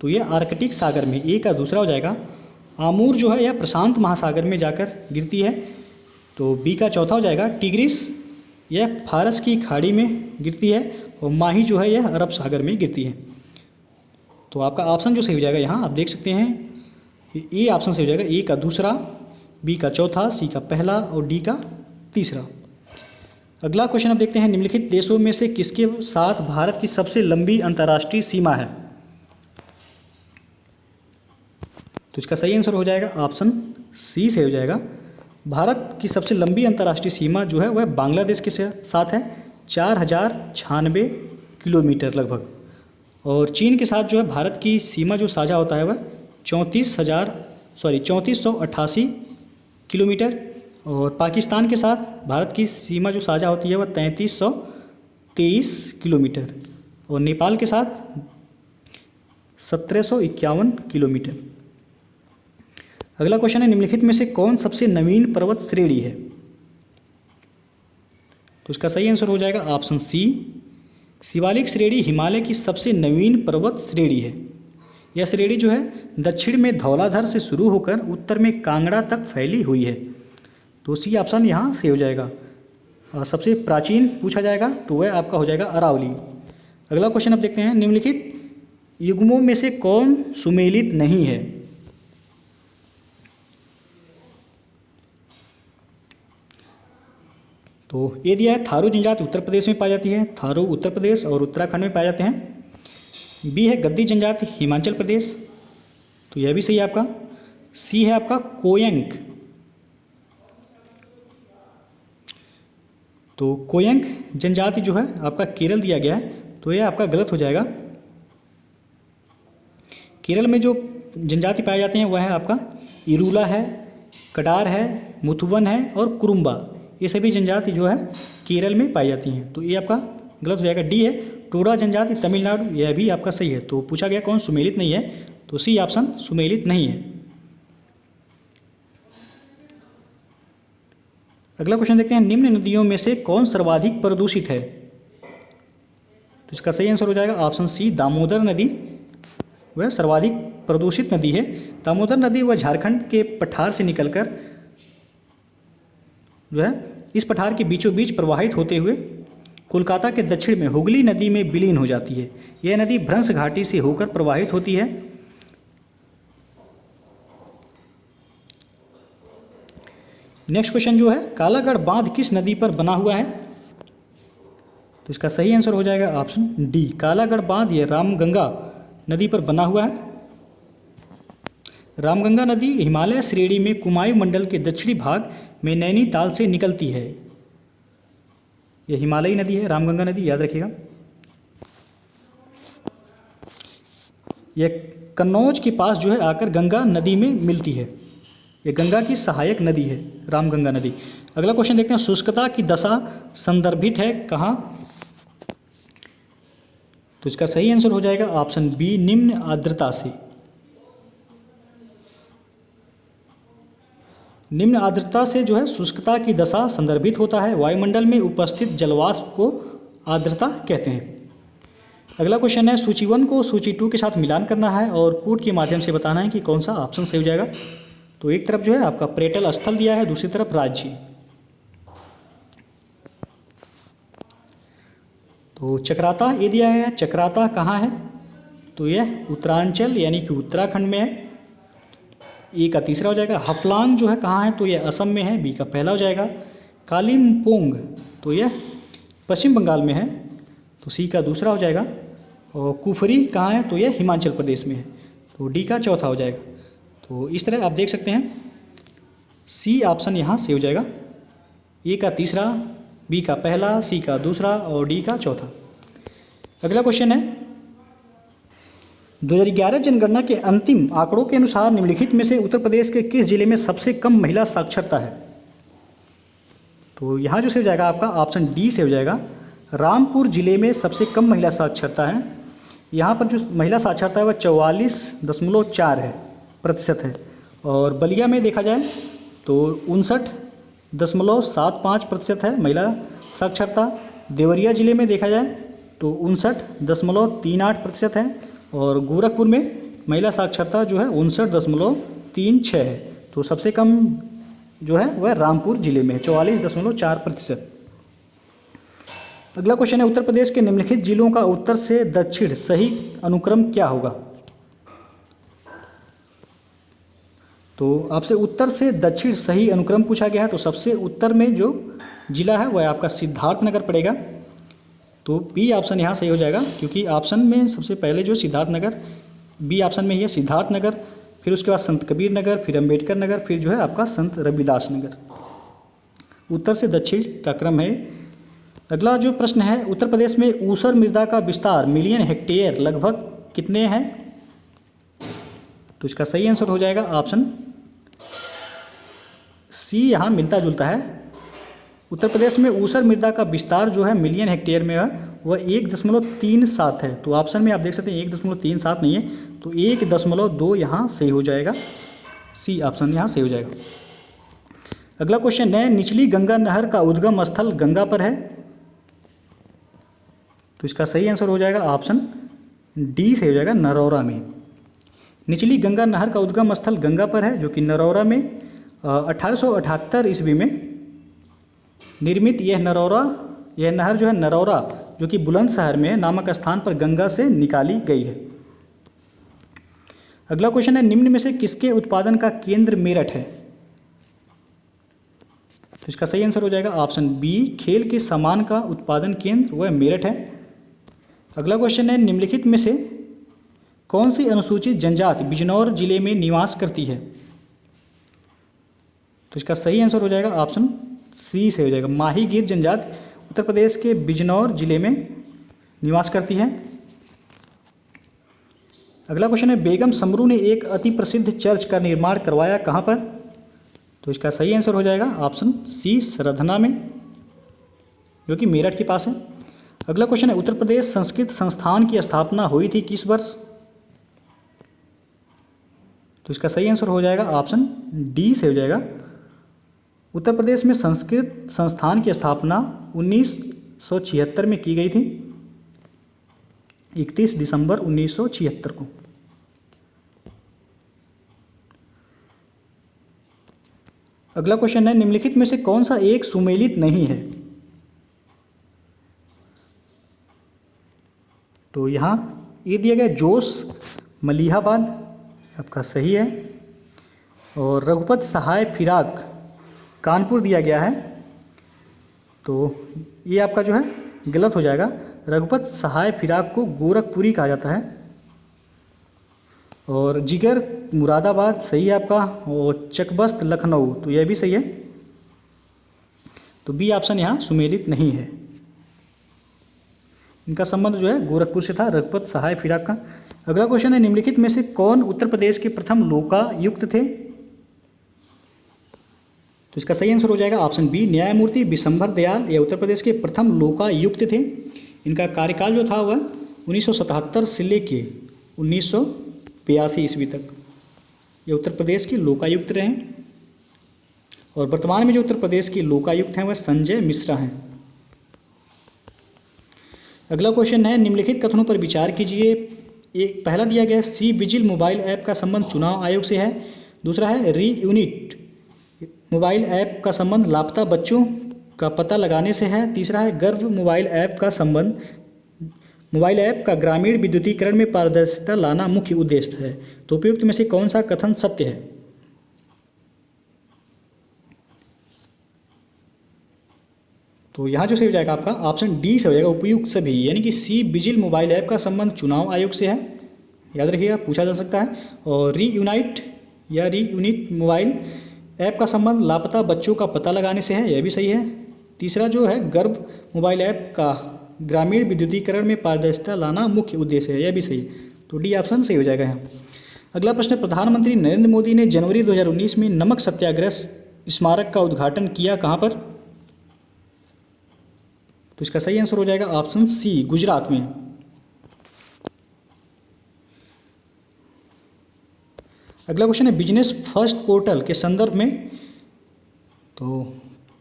तो ये आर्कटिक सागर में, ए का दूसरा हो जाएगा। आमूर जो है यह प्रशांत महासागर में जाकर गिरती है, तो बी का चौथा हो जाएगा। टिग्रिस यह फारस की खाड़ी में गिरती है और माही जो है यह अरब सागर में गिरती है। तो आपका ऑप्शन जो सही हो जाएगा यहाँ आप देख सकते हैं, ए ऑप्शन सही हो जाएगा। ए का दूसरा, बी का चौथा, सी का पहला और डी का तीसरा। अगला क्वेश्चन आप देखते हैं, निम्नलिखित देशों में से किसके साथ भारत की सबसे लंबी अंतर्राष्ट्रीय सीमा है? तो इसका सही आंसर हो जाएगा ऑप्शन सी से हो जाएगा। भारत की सबसे लंबी अंतर्राष्ट्रीय सीमा जो है वह बांग्लादेश के साथ है, 4096 किलोमीटर लगभग। और चीन के साथ जो है भारत की सीमा जो साझा होता है वह 3488 किलोमीटर। और पाकिस्तान के साथ भारत की सीमा जो साझा होती है वह 3323 किलोमीटर। और नेपाल के साथ 1751 किलोमीटर। अगला क्वेश्चन है, निम्नलिखित में से कौन सबसे नवीन पर्वत श्रेणी है? तो इसका सही आंसर हो जाएगा ऑप्शन सी, शिवालिक श्रेणी हिमालय की सबसे नवीन पर्वत श्रेणी है। यह श्रेणी जो है दक्षिण में धौलाधर से शुरू होकर उत्तर में कांगड़ा तक फैली हुई है। तो सी ऑप्शन यहाँ से हो जाएगा। सबसे प्राचीन पूछा जाएगा तो वह आपका हो जाएगा अरावली। अगला क्वेश्चन आप देखते हैं, निम्नलिखित युग्मों में से कौन सुमेलित नहीं है? तो ये दिया है, थारू जनजाति उत्तर प्रदेश में पाई जाती है, थारू उत्तर प्रदेश और उत्तराखंड में पाए जाते हैं। बी है गद्दी जनजाति हिमाचल प्रदेश, तो यह भी सही है आपका। सी है आपका कोयंक, तो कोयंक जनजाति जो है आपका केरल दिया गया है, तो यह आपका गलत हो जाएगा। केरल में जो जनजाति पाए जाते हैं वह है आपका इरूला है, कडार है, मुथुवन है और कुरुम्बा। ये सभी जनजाति जो है केरल में पाई जाती हैं, तो ये आपका गलत हो जाएगा। डी है टोडा जनजाति तमिलनाडु, यह भी आपका सही है। तो पूछा गया कौन सुमेलित नहीं है, तो सी ऑप्शन सुमेलित नहीं है। अगला क्वेश्चन देखते हैं, निम्न नदियों में से कौन सर्वाधिक प्रदूषित है? तो इसका सही आंसर हो जाएगा ऑप्शन सी, दामोदर नदी वह सर्वाधिक प्रदूषित नदी है। दामोदर नदी वह झारखंड के पठार से निकलकर जो है इस पठार के बीचों बीच प्रवाहित होते हुए कोलकाता के दक्षिण में हुगली नदी में विलीन हो जाती है। यह नदी भ्रंश घाटी से होकर प्रवाहित होती है। नेक्स्ट क्वेश्चन जो है, कालागढ़ बांध किस नदी पर बना हुआ है? तो इसका सही आंसर हो जाएगा ऑप्शन डी, कालागढ़ बांध यह रामगंगा नदी पर बना हुआ है। रामगंगा नदी हिमालय श्रेणी में कुमाऊं मंडल के दक्षिणी भाग में नैनीताल से निकलती है। यह हिमालयी नदी है रामगंगा नदी, याद रखिएगा। यह कन्नौज के पास जो है आकर गंगा नदी में मिलती है। यह गंगा की सहायक नदी है रामगंगा नदी। अगला क्वेश्चन देखते हैं, शुष्कता की दशा संदर्भित है कहाँ? तो इसका सही आंसर हो जाएगा ऑप्शन बी, निम्न आर्द्रता से। निम्न आर्द्रता से जो है शुष्कता की दशा संदर्भित होता है। वायुमंडल में उपस्थित जलवाष्प को आर्द्रता कहते हैं। अगला क्वेश्चन है, सूची 1 को सूची 2 के साथ मिलान करना है और कूट के माध्यम से बताना है कि कौन सा ऑप्शन सही हो जाएगा। तो एक तरफ जो है आपका पर्यटन स्थल दिया है, दूसरी तरफ राज्य। तो चक्राता ये दिया है, चक्राता कहाँ है? तो यह उत्तरांचल यानी कि उत्तराखंड में है। ए का तीसरा हो जाएगा। हफलांग जो है कहाँ है? तो यह असम में है, बी का पहला हो जाएगा। कालिम्पोंग तो यह पश्चिम बंगाल में है, तो सी का दूसरा हो जाएगा। और कुफरी कहाँ है? तो यह हिमाचल प्रदेश में है, तो डी का चौथा हो जाएगा। तो इस तरह आप देख सकते हैं सी ऑप्शन यहाँ से हो जाएगा। ए का तीसरा, बी का पहला, सी का दूसरा और डी का चौथा। अगला क्वेश्चन है, 2011 जनगणना के अंतिम आंकड़ों के अनुसार निम्नलिखित में से उत्तर प्रदेश के किस जिले में सबसे कम महिला साक्षरता है? तो यहाँ जो से हो जाएगा आपका ऑप्शन डी से हो जाएगा। रामपुर जिले में सबसे कम महिला साक्षरता है। यहाँ पर जो महिला साक्षरता है वह 44.4% है। और बलिया में देखा जाए तो 59.75% है महिला साक्षरता। देवरिया जिले में देखा जाए तो 59.38% है। और गोरखपुर में महिला साक्षरता जो है 59.36 है। तो सबसे कम जो है वह रामपुर जिले में है, 44.4%। अगला क्वेश्चन है, उत्तर प्रदेश के निम्नलिखित जिलों का उत्तर से दक्षिण सही अनुक्रम क्या होगा? तो आपसे उत्तर से दक्षिण सही अनुक्रम पूछा गया है। तो सबसे उत्तर में जो जिला है वह आपका सिद्धार्थनगर पड़ेगा। तो बी ऑप्शन यहाँ सही हो जाएगा, क्योंकि ऑप्शन में सबसे पहले जो सिद्धार्थनगर, बी ऑप्शन में ही है सिद्धार्थनगर, फिर उसके बाद संत कबीर नगर, फिर अंबेडकर नगर, फिर जो है आपका संत रविदास नगर। उत्तर से दक्षिण का क्रम है। अगला जो प्रश्न है, उत्तर प्रदेश में ऊसर मृदा का विस्तार मिलियन हेक्टेयर लगभग कितने हैं? तो इसका सही आंसर हो जाएगा ऑप्शन सी, यहाँ मिलता जुलता है। उत्तर प्रदेश में ऊसर मृदा का विस्तार जो है मिलियन हेक्टेयर में है वह 1.37 है। तो ऑप्शन में आप देख सकते हैं 1.37 नहीं है, तो 1.2 यहाँ सही हो जाएगा। सी ऑप्शन यहाँ सही हो जाएगा। अगला क्वेश्चन है, निचली गंगा नहर का उद्गम स्थल गंगा पर है। तो इसका सही आंसर हो जाएगा ऑप्शन डी सही हो जाएगा, नरौरा में। निचली गंगा नहर का उद्गम स्थल गंगा पर है, जो कि नरौरा में 1878 ईस्वी में निर्मित यह नहर जो है नरौरा, जो कि बुलंदशहर में नामक स्थान पर गंगा से निकाली गई है। अगला क्वेश्चन है, निम्न में से किसके उत्पादन का केंद्र मेरठ है? तो इसका सही आंसर हो जाएगा ऑप्शन बी, खेल के सामान का उत्पादन केंद्र वह मेरठ है। अगला क्वेश्चन है, निम्नलिखित में से कौन सी अनुसूचित जनजाति बिजनौर जिले में निवास करती है? तो इसका सही आंसर हो जाएगा ऑप्शन सी से हो जाएगा, माही गिर जनजाति उत्तर प्रदेश के बिजनौर जिले में निवास करती है। अगला क्वेश्चन है, बेगम समरू ने एक अति प्रसिद्ध चर्च का निर्माण करवाया कहाँ पर? तो इसका सही आंसर हो जाएगा ऑप्शन सी, सरधना में, जो कि मेरठ के पास है। अगला क्वेश्चन है, उत्तर प्रदेश संस्कृत संस्थान की स्थापना हुई थी किस वर्ष? तो इसका सही आंसर हो जाएगा ऑप्शन डी से हो जाएगा। उत्तर प्रदेश में संस्कृत संस्थान की स्थापना 1976 में की गई थी, 31 दिसंबर 1976 को। अगला क्वेश्चन है, निम्नलिखित में से कौन सा एक सुमेलित नहीं है? तो यहाँ ये दिया गया जोश मलिहाबाद आपका सही है, और रघुपत सहाय फिराक कानपुर दिया गया है, तो ये आपका जो है गलत हो जाएगा। रघुपत सहाय फिराक को गोरखपुरी कहा जाता है, और जिगर मुरादाबाद सही है आपका, और चकबस्त लखनऊ तो यह भी सही है। तो बी ऑप्शन यहाँ सुमेलित नहीं है, इनका संबंध जो है गोरखपुर से था, रघुपत सहाय फिराक का। अगला क्वेश्चन है, निम्नलिखित में से कौन उत्तर प्रदेश के प्रथम लोकायुक्त थे? तो इसका सही आंसर हो जाएगा ऑप्शन बी, न्यायमूर्ति विशंभर दयाल, ये उत्तर प्रदेश के प्रथम लोकायुक्त थे। इनका कार्यकाल जो था वह 1977 से लेके 1982 ईस्वी तक ये उत्तर प्रदेश के लोकायुक्त रहे, और वर्तमान में जो उत्तर प्रदेश के लोकायुक्त हैं वह संजय मिश्रा हैं। अगला क्वेश्चन है, निम्नलिखित कथनों पर विचार कीजिए। एक पहला दिया गया सी विजिल मोबाइल ऐप का संबंध चुनाव आयोग से है। दूसरा है री यूनिट मोबाइल ऐप का संबंध लापता बच्चों का पता लगाने से है। तीसरा है गर्व मोबाइल ऐप का संबंध मोबाइल ऐप का ग्रामीण विद्युतीकरण में पारदर्शिता लाना मुख्य उद्देश्य है। तो उपयुक्त में से कौन सा कथन सत्य है? तो यहाँ जो सही हो जाएगा आपका ऑप्शन डी से हो जाएगा, उपयुक्त सभी, यानी कि सी विजिल मोबाइल ऐप का संबंध चुनाव आयोग से है, याद रखिएगा पूछा जा सकता है। और री यूनिट मोबाइल ऐप का संबंध लापता बच्चों का पता लगाने से है, यह भी सही है। तीसरा जो है गर्व मोबाइल ऐप का ग्रामीण विद्युतीकरण में पारदर्शिता लाना मुख्य उद्देश्य है, यह भी सही है। तो डी ऑप्शन सही हो जाएगा यहाँ। अगला प्रश्न, प्रधानमंत्री नरेंद्र मोदी ने जनवरी 2019 में नमक सत्याग्रह स्मारक का उद्घाटन किया कहाँ पर? तो इसका सही आंसर हो जाएगा ऑप्शन सी, गुजरात में। अगला क्वेश्चन है, बिजनेस फर्स्ट पोर्टल के संदर्भ में। तो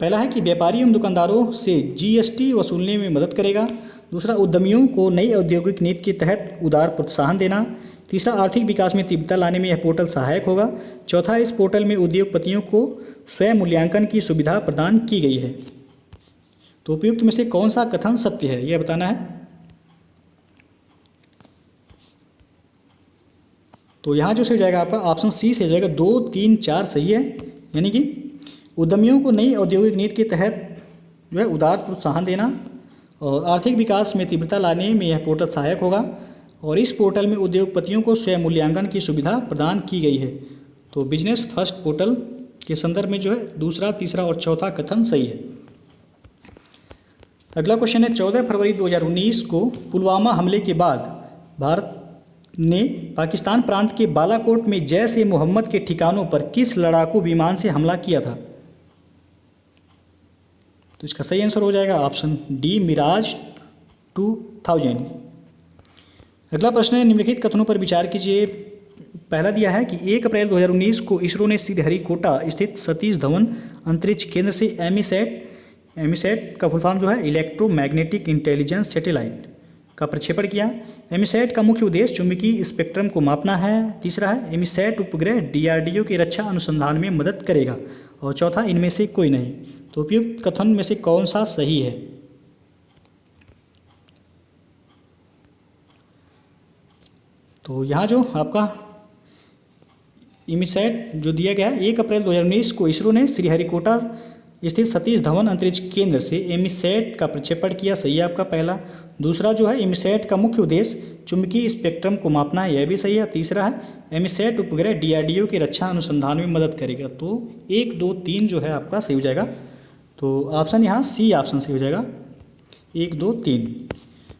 पहला है कि व्यापारी एवं दुकानदारों से जीएसटी वसूलने में मदद करेगा। दूसरा, उद्यमियों को नई औद्योगिक नीति के तहत उदार प्रोत्साहन देना। तीसरा, आर्थिक विकास में तीव्रता लाने में यह पोर्टल सहायक होगा। चौथा, इस पोर्टल में उद्योगपतियों को स्वयं मूल्यांकन की सुविधा प्रदान की गई है। तो उपयुक्त में से कौन सा कथन सत्य है यह बताना है। तो यहाँ जो सही हो जाएगा आपका ऑप्शन सी से हो जाएगा, 2, 3, 4 सही है। यानी कि उद्यमियों को नई औद्योगिक नीति के तहत जो है उदार प्रोत्साहन देना और आर्थिक विकास में तीव्रता लाने में यह पोर्टल सहायक होगा और इस पोर्टल में उद्योगपतियों को स्वयं मूल्यांकन की सुविधा प्रदान की गई है। तो बिजनेस फर्स्ट पोर्टल के संदर्भ में जो है दूसरा, तीसरा और चौथा कथन सही है। अगला क्वेश्चन है, 14 फरवरी 2019 को पुलवामा हमले के बाद भारत ने पाकिस्तान प्रांत के बालाकोट में जैश ए मोहम्मद के ठिकानों पर किस लड़ाकू विमान से हमला किया था। तो इसका सही आंसर हो जाएगा ऑप्शन डी, मिराज 2000। अगला प्रश्न है, निम्नलिखित कथनों पर विचार कीजिए। पहला दिया है कि 1 अप्रैल 2019 को इसरो ने श्रीहरिकोटा स्थित सतीश धवन अंतरिक्ष केंद्र से एमीसैट का फुल फॉर्म जो है इलेक्ट्रोमैग्नेटिक इंटेलिजेंस सैटेलाइट का प्रक्षेपण किया। एमीसैट का मुख्य उद्देश्य चुंबकीय स्पेक्ट्रम को मापना है। तीसरा है, एमीसैट उपग्रह डीआरडीओ की रक्षा अनुसंधान में मदद करेगा। और चौथा, इनमें से कोई नहीं। तो उपयुक्त कथन में से कौन सा सही है। तो यहाँ जो आपका एमीसैट जो दिया गया है, 1 अप्रैल 2019 को इसरो ने श्रीहरिकोटा स्थित सतीश धवन अंतरिक्ष केंद्र से एमीसैट का प्रक्षेपण किया, सही है आपका पहला। दूसरा जो है, एमीसैट का मुख्य उद्देश्य चुंबकीय स्पेक्ट्रम को मापना है, यह भी सही है। तीसरा है, एमीसैट उपग्रह डीआरडीओ की रक्षा अनुसंधान में मदद करेगा। तो 1, 2, 3 जो है आपका सही हो जाएगा। तो ऑप्शन यहाँ सी ऑप्शन सही हो जाएगा, 1, 2, 3।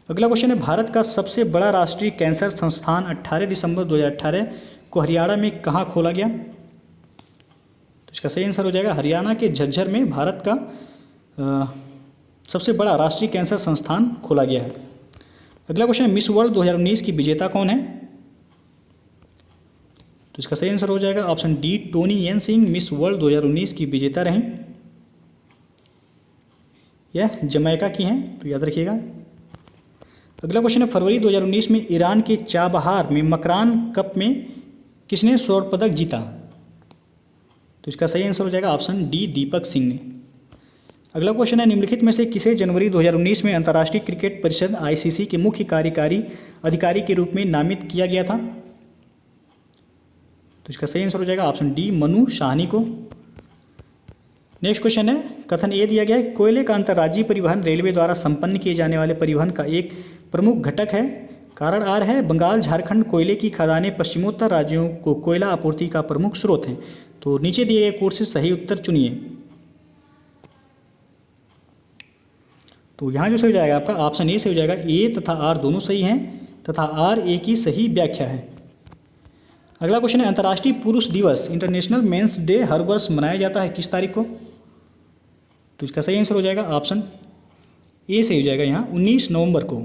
अगला क्वेश्चन है, भारत का सबसे बड़ा राष्ट्रीय कैंसर संस्थान 18 दिसंबर 2018 को हरियाणा में कहाँ खोला गया। तो इसका सही आंसर हो जाएगा, हरियाणा के झज्जर में भारत का सबसे बड़ा राष्ट्रीय कैंसर संस्थान खोला गया है। अगला क्वेश्चन है, मिस वर्ल्ड 2019 की विजेता कौन है। तो इसका सही आंसर हो जाएगा ऑप्शन डी, टोनी येन सिंह मिस वर्ल्ड 2019 की विजेता रहीं। यह जमैका की हैं, तो याद रखिएगा। अगला क्वेश्चन है, फरवरी 2019 में ईरान के चाबहार में मकरान कप में किसने स्वर्ण पदक जीता। तो इसका सही आंसर हो जाएगा ऑप्शन डी, दीपक सिंह ने। अगला क्वेश्चन है, निम्नलिखित में से किसे जनवरी 2019 में अंतर्राष्ट्रीय क्रिकेट परिषद आईसीसी के मुख्य कार्यकारी अधिकारी के रूप में नामित किया गया था। तो इसका सही आंसर हो जाएगा ऑप्शन डी, मनु शाहनी को। नेक्स्ट क्वेश्चन है, कथन ए दिया गया है, कोयले का अंतर्राज्यीय परिवहन रेलवे द्वारा संपन्न किए जाने वाले परिवहन का एक प्रमुख घटक है। कारण आर है, बंगाल झारखंड कोयले की खदानें पश्चिमोत्तर राज्यों को कोयला आपूर्ति का प्रमुख स्रोत हैं। तो नीचे दिए गए कोर्स से सही उत्तर चुनिए। तो यहाँ जो सही हो जाएगा आपका ऑप्शन ए से हो जाएगा, ए तथा आर दोनों सही हैं तथा आर ए की सही व्याख्या है। अगला क्वेश्चन है, अंतर्राष्ट्रीय पुरुष दिवस इंटरनेशनल मेंस डे हर वर्ष मनाया जाता है किस तारीख को। तो इसका सही आंसर हो जाएगा ऑप्शन ए से हो जाएगा, यहाँ 19 नवंबर को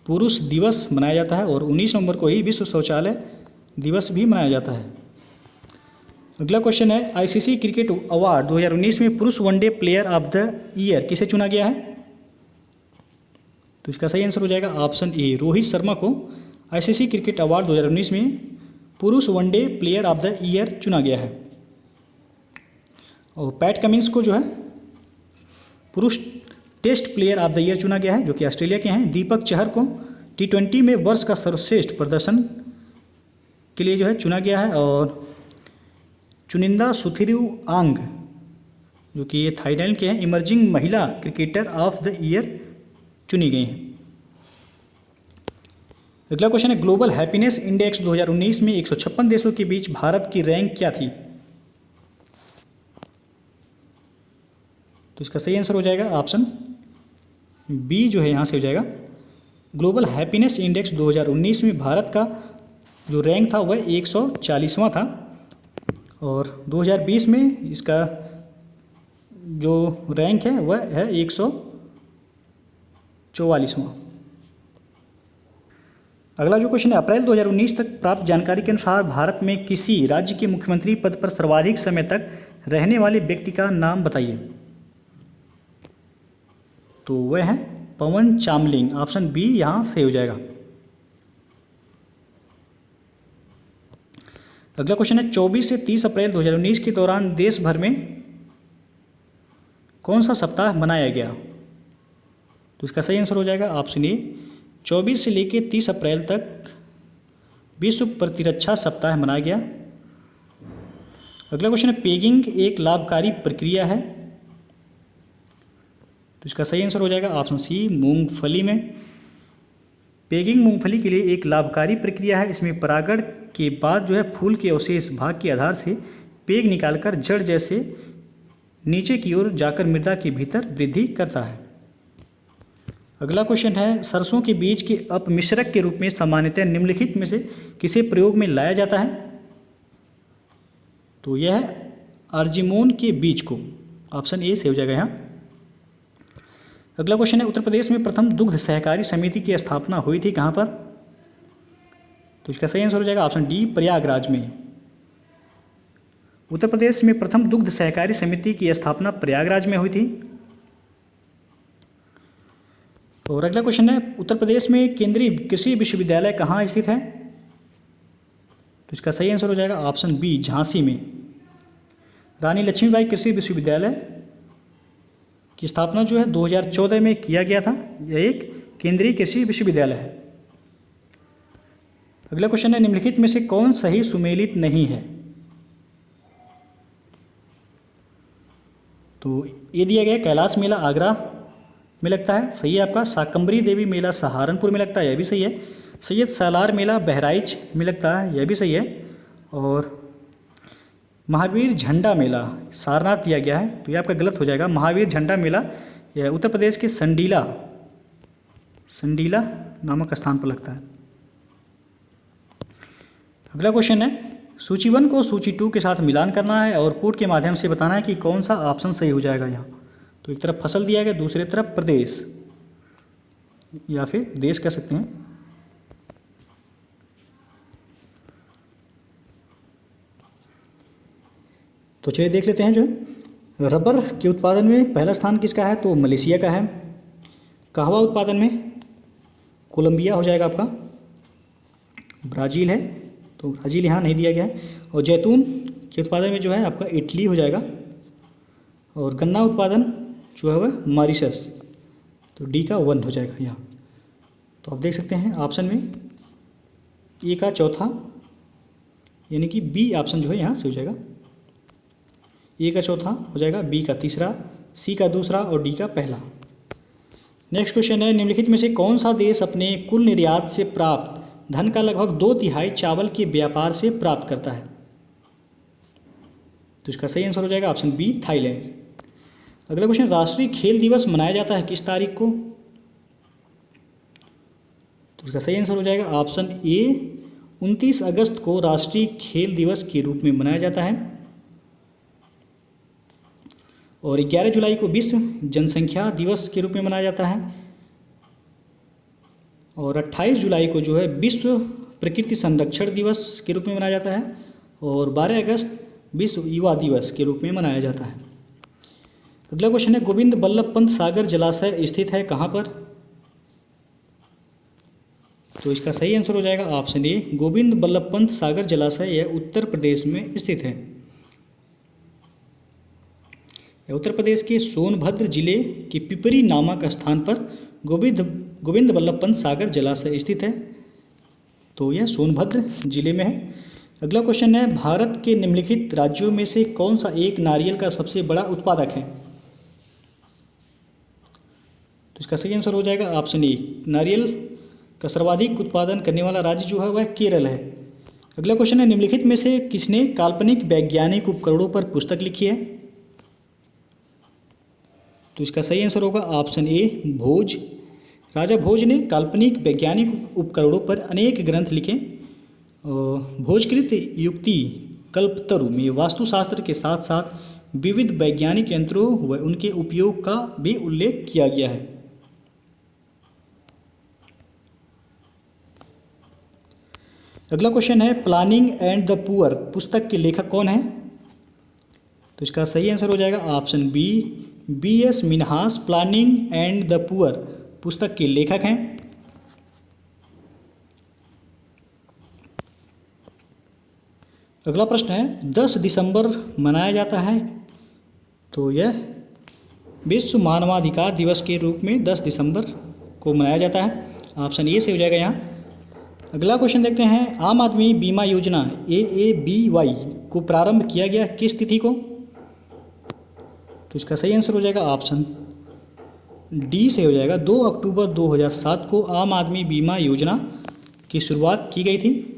पुरुष दिवस मनाया जाता है और 19 नवंबर को ही विश्व शौचालय दिवस भी मनाया जाता है। अगला क्वेश्चन है, आईसीसी क्रिकेट अवार्ड 2019 में पुरुष one day player of the year किसे चुना गया है। तो इसका सही आंसर हो जाएगा ऑप्शन ए, रोहित शर्मा को आईसीसी क्रिकेट अवार्ड 2019 में पुरुष one day player of the year चुना गया है। और पैट कमिंस को जो है पुरुष test player of the year चुना गया है, जो कि ऑस्ट्रेलिया के हैं। दीपक चहर को T20 में वर्ष का सर्वश्रेष्ठ प्रदर्शन के लिए जो है चुना गया है। और चुनिंदा सुथिरुआंग जो कि ये थाईलैंड के हैं, इमर्जिंग महिला क्रिकेटर ऑफ द ईयर चुनी गई हैं। अगला क्वेश्चन है, ग्लोबल हैप्पीनेस इंडेक्स 2019 में 156 देशों के बीच भारत की रैंक क्या थी। तो इसका सही आंसर हो जाएगा ऑप्शन बी जो है यहाँ से हो जाएगा, ग्लोबल हैप्पीनेस इंडेक्स 2019 में भारत का जो रैंक था वह 140वां था और 2020 में इसका जो रैंक है वह है 144वां। अगला जो क्वेश्चन है, अप्रैल 2019 तक प्राप्त जानकारी के अनुसार भारत में किसी राज्य के मुख्यमंत्री पद पर सर्वाधिक समय तक रहने वाले व्यक्ति का नाम बताइए। तो वह है पवन चामलिंग, ऑप्शन बी यहाँ से हो जाएगा। अगला क्वेश्चन है, 24 से 30 अप्रैल 2019 के दौरान देश भर में कौन सा सप्ताह मनाया गया। तो इसका सही आंसर हो जाएगा ऑप्शन ए 24 से लेकर 30 अप्रैल तक विश्व प्रतिरक्षा सप्ताह मनाया गया। अगला क्वेश्चन है पेगिंग एक लाभकारी प्रक्रिया है। तो इसका सही आंसर हो जाएगा ऑप्शन सी मूंगफली में। पेगिंग मूंगफली के लिए एक लाभकारी प्रक्रिया है। इसमें परागण के बाद जो है फूल के अवशेष भाग के आधार से पेग निकालकर जड़ जैसे नीचे की ओर जाकर मृदा के भीतर वृद्धि करता है। अगला क्वेश्चन है सरसों के बीज के अपमिश्रक के रूप में सामान्यतः निम्नलिखित में से किसे प्रयोग में लाया जाता है। तो यह है अर्जिमोन के बीज को, ऑप्शन ए से हो जाएगा यहाँ। अगला क्वेश्चन है उत्तर प्रदेश में प्रथम दुग्ध सहकारी समिति की स्थापना हुई थी कहाँ पर। तो इसका सही आंसर हो जाएगा ऑप्शन डी प्रयागराज में। उत्तर प्रदेश में प्रथम दुग्ध सहकारी समिति की स्थापना प्रयागराज में हुई थी। और अगला क्वेश्चन है उत्तर प्रदेश में केंद्रीय कृषि विश्वविद्यालय कहाँ स्थित है। तो इसका सही आंसर हो जाएगा ऑप्शन बी झांसी में। रानी लक्ष्मीबाई कृषि विश्वविद्यालय की स्थापना जो है 2014 में किया गया था। यह एक केंद्रीय कृषि विश्वविद्यालय है। अगला क्वेश्चन है निम्नलिखित में से कौन सही सुमेलित नहीं है। तो ये दिया गया कैलाश मेला आगरा में लगता है, सही है आपका। शाकंभरी देवी मेला सहारनपुर में लगता है, यह भी सही है। सैयद सालार मेला बहराइच में लगता है, यह भी सही है। और महावीर झंडा मेला सारनाथ दिया गया है, तो यह आपका गलत हो जाएगा। महावीर झंडा मेला यह उत्तर प्रदेश के संडीला नामक स्थान पर लगता है। अगला क्वेश्चन है सूची 1 को सूची 2 के साथ मिलान करना है और कोड के माध्यम से बताना है कि कौन सा ऑप्शन सही हो जाएगा यहाँ। तो एक तरफ फसल दिया गया, दूसरी तरफ प्रदेश या फिर देश कह सकते हैं। तो चलिए देख लेते हैं जो रबर के उत्पादन में पहला स्थान किसका है। तो मलेशिया का है। कहवा उत्पादन में कोलंबिया हो जाएगा आपका। ब्राज़ील है, तो ब्राज़ील यहाँ नहीं दिया गया है। और जैतून के उत्पादन में जो है आपका इटली हो जाएगा। और गन्ना उत्पादन जो है वह मॉरिशस, तो डी का 1 हो जाएगा यहाँ। तो आप देख सकते हैं ऑप्शन में ए का चौथा यानी कि बी ऑप्शन जो है यहाँ से हो जाएगा। ए का चौथा हो जाएगा, बी का तीसरा, सी का दूसरा और डी का पहला। नेक्स्ट क्वेश्चन है निम्नलिखित में से कौन सा देश अपने कुल निर्यात से प्राप्त धन का लगभग 2/3 चावल के व्यापार से प्राप्त करता है। तो इसका सही आंसर हो जाएगा ऑप्शन बी थाईलैंड। अगला क्वेश्चन राष्ट्रीय खेल दिवस मनाया जाता है किस तारीख को। तो इसका सही आंसर हो जाएगा ऑप्शन ए 29 अगस्त को राष्ट्रीय खेल दिवस के रूप में मनाया जाता है। और 11 जुलाई को विश्व जनसंख्या दिवस के रूप में मनाया जाता है। और 28 जुलाई को जो है विश्व प्रकृति संरक्षण दिवस के रूप में मनाया जाता है। और 12 अगस्त विश्व युवा दिवस के रूप में मनाया जाता है। अगला क्वेश्चन है गोविंद बल्लभ पंत सागर जलाशय स्थित है कहाँ पर। तो इसका सही आंसर हो जाएगा ऑप्शन ए गोविंद बल्लभ पंत सागर जलाशय यह उत्तर प्रदेश में स्थित है। उत्तर प्रदेश के सोनभद्र जिले के पिपरी नामक स्थान पर गोविंद बल्लभ पंत सागर जलाशय स्थित है। तो यह सोनभद्र जिले में है। अगला क्वेश्चन है भारत के निम्नलिखित राज्यों में से कौन सा एक नारियल का सबसे बड़ा उत्पादक है। तो इसका सही आंसर हो जाएगा ऑप्शन ए नारियल का सर्वाधिक उत्पादन करने वाला राज्य जो है वह केरल है। अगला क्वेश्चन है निम्नलिखित में से किसने काल्पनिक वैज्ञानिक उपकरणों पर पुस्तक लिखी है। तो इसका सही आंसर होगा ऑप्शन ए भोज। राजा भोज ने काल्पनिक वैज्ञानिक उपकरणों पर अनेक ग्रंथ लिखे। भोजकृत युक्ति कल्पतरु में वास्तुशास्त्र के साथ साथ विविध वैज्ञानिक यंत्रों व उनके उपयोग का भी उल्लेख किया गया है। अगला क्वेश्चन है प्लानिंग एंड द पुअर पुस्तक के लेखक कौन है। तो इसका सही आंसर हो जाएगा option B B.S. Minhas planning and the poor पुस्तक के लेखक हैं। अगला प्रश्न है 10 दिसंबर मनाया जाता है। तो यह विश्व मानवाधिकार दिवस के रूप में 10 दिसंबर को मनाया जाता है। ऑप्शन ए से हो जाएगा यहाँ। अगला क्वेश्चन देखते हैं, आम आदमी बीमा योजना AABY को प्रारंभ किया गया किस तिथि को? तो इसका सही आंसर हो जाएगा ऑप्शन डी से हो जाएगा। 2 अक्टूबर 2007 को आम आदमी बीमा योजना की शुरुआत की गई थी।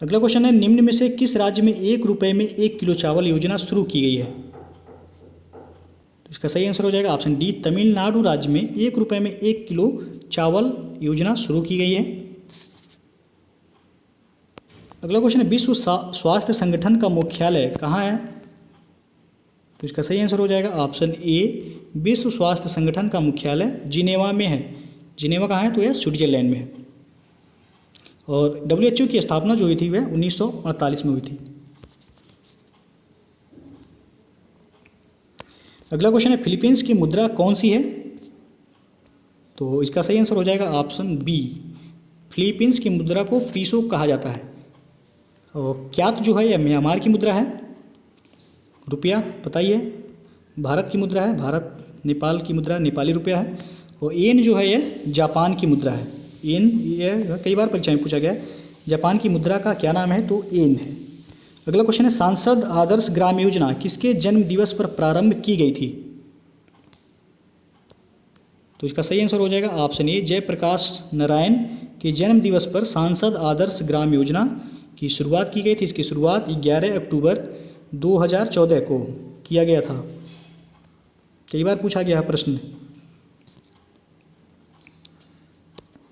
अगला क्वेश्चन है, निम्न में से किस राज्य में 1 रुपये में 1 किलो चावल योजना शुरू की गई है? तो इसका सही आंसर हो जाएगा ऑप्शन डी, तमिलनाडु राज्य में 1 रुपये में 1 किलो चावल योजना शुरू की गई है। अगला क्वेश्चन है, विश्व स्वास्थ्य संगठन का मुख्यालय कहाँ है? तो इसका सही आंसर हो जाएगा ऑप्शन ए, विश्व स्वास्थ्य संगठन का मुख्यालय जिनेवा में है। जिनेवा कहाँ है? तो यह स्विट्जरलैंड में है। और WHO की स्थापना जो हुई थी वह 1948 में हुई थी। अगला क्वेश्चन है, फिलीपींस की मुद्रा कौन सी है? तो इसका सही आंसर हो जाएगा ऑप्शन बी, फिलीपींस की मुद्रा को पीसो कहा जाता है। और क्यात जो है यह म्यांमार की मुद्रा है। रुपया पता ही है, भारत की मुद्रा है, भारत। नेपाल की मुद्रा नेपाली रुपया है। और येन जो है यह जापान की मुद्रा है। येन यह कई बार परीक्षा में पूछा गया है, जापान की मुद्रा का क्या नाम है? तो येन है। अगला क्वेश्चन है, सांसद आदर्श ग्राम योजना किसके जन्म दिवस पर प्रारंभ की गई थी? तो इसका सही आंसर हो जाएगा ऑप्शन ए, जयप्रकाश नारायण के जन्म दिवस पर सांसद आदर्श ग्राम योजना की शुरुआत की गई थी। इसकी शुरुआत 11 अक्टूबर 2014 को किया गया था। कई बार पूछा गया है प्रश्न।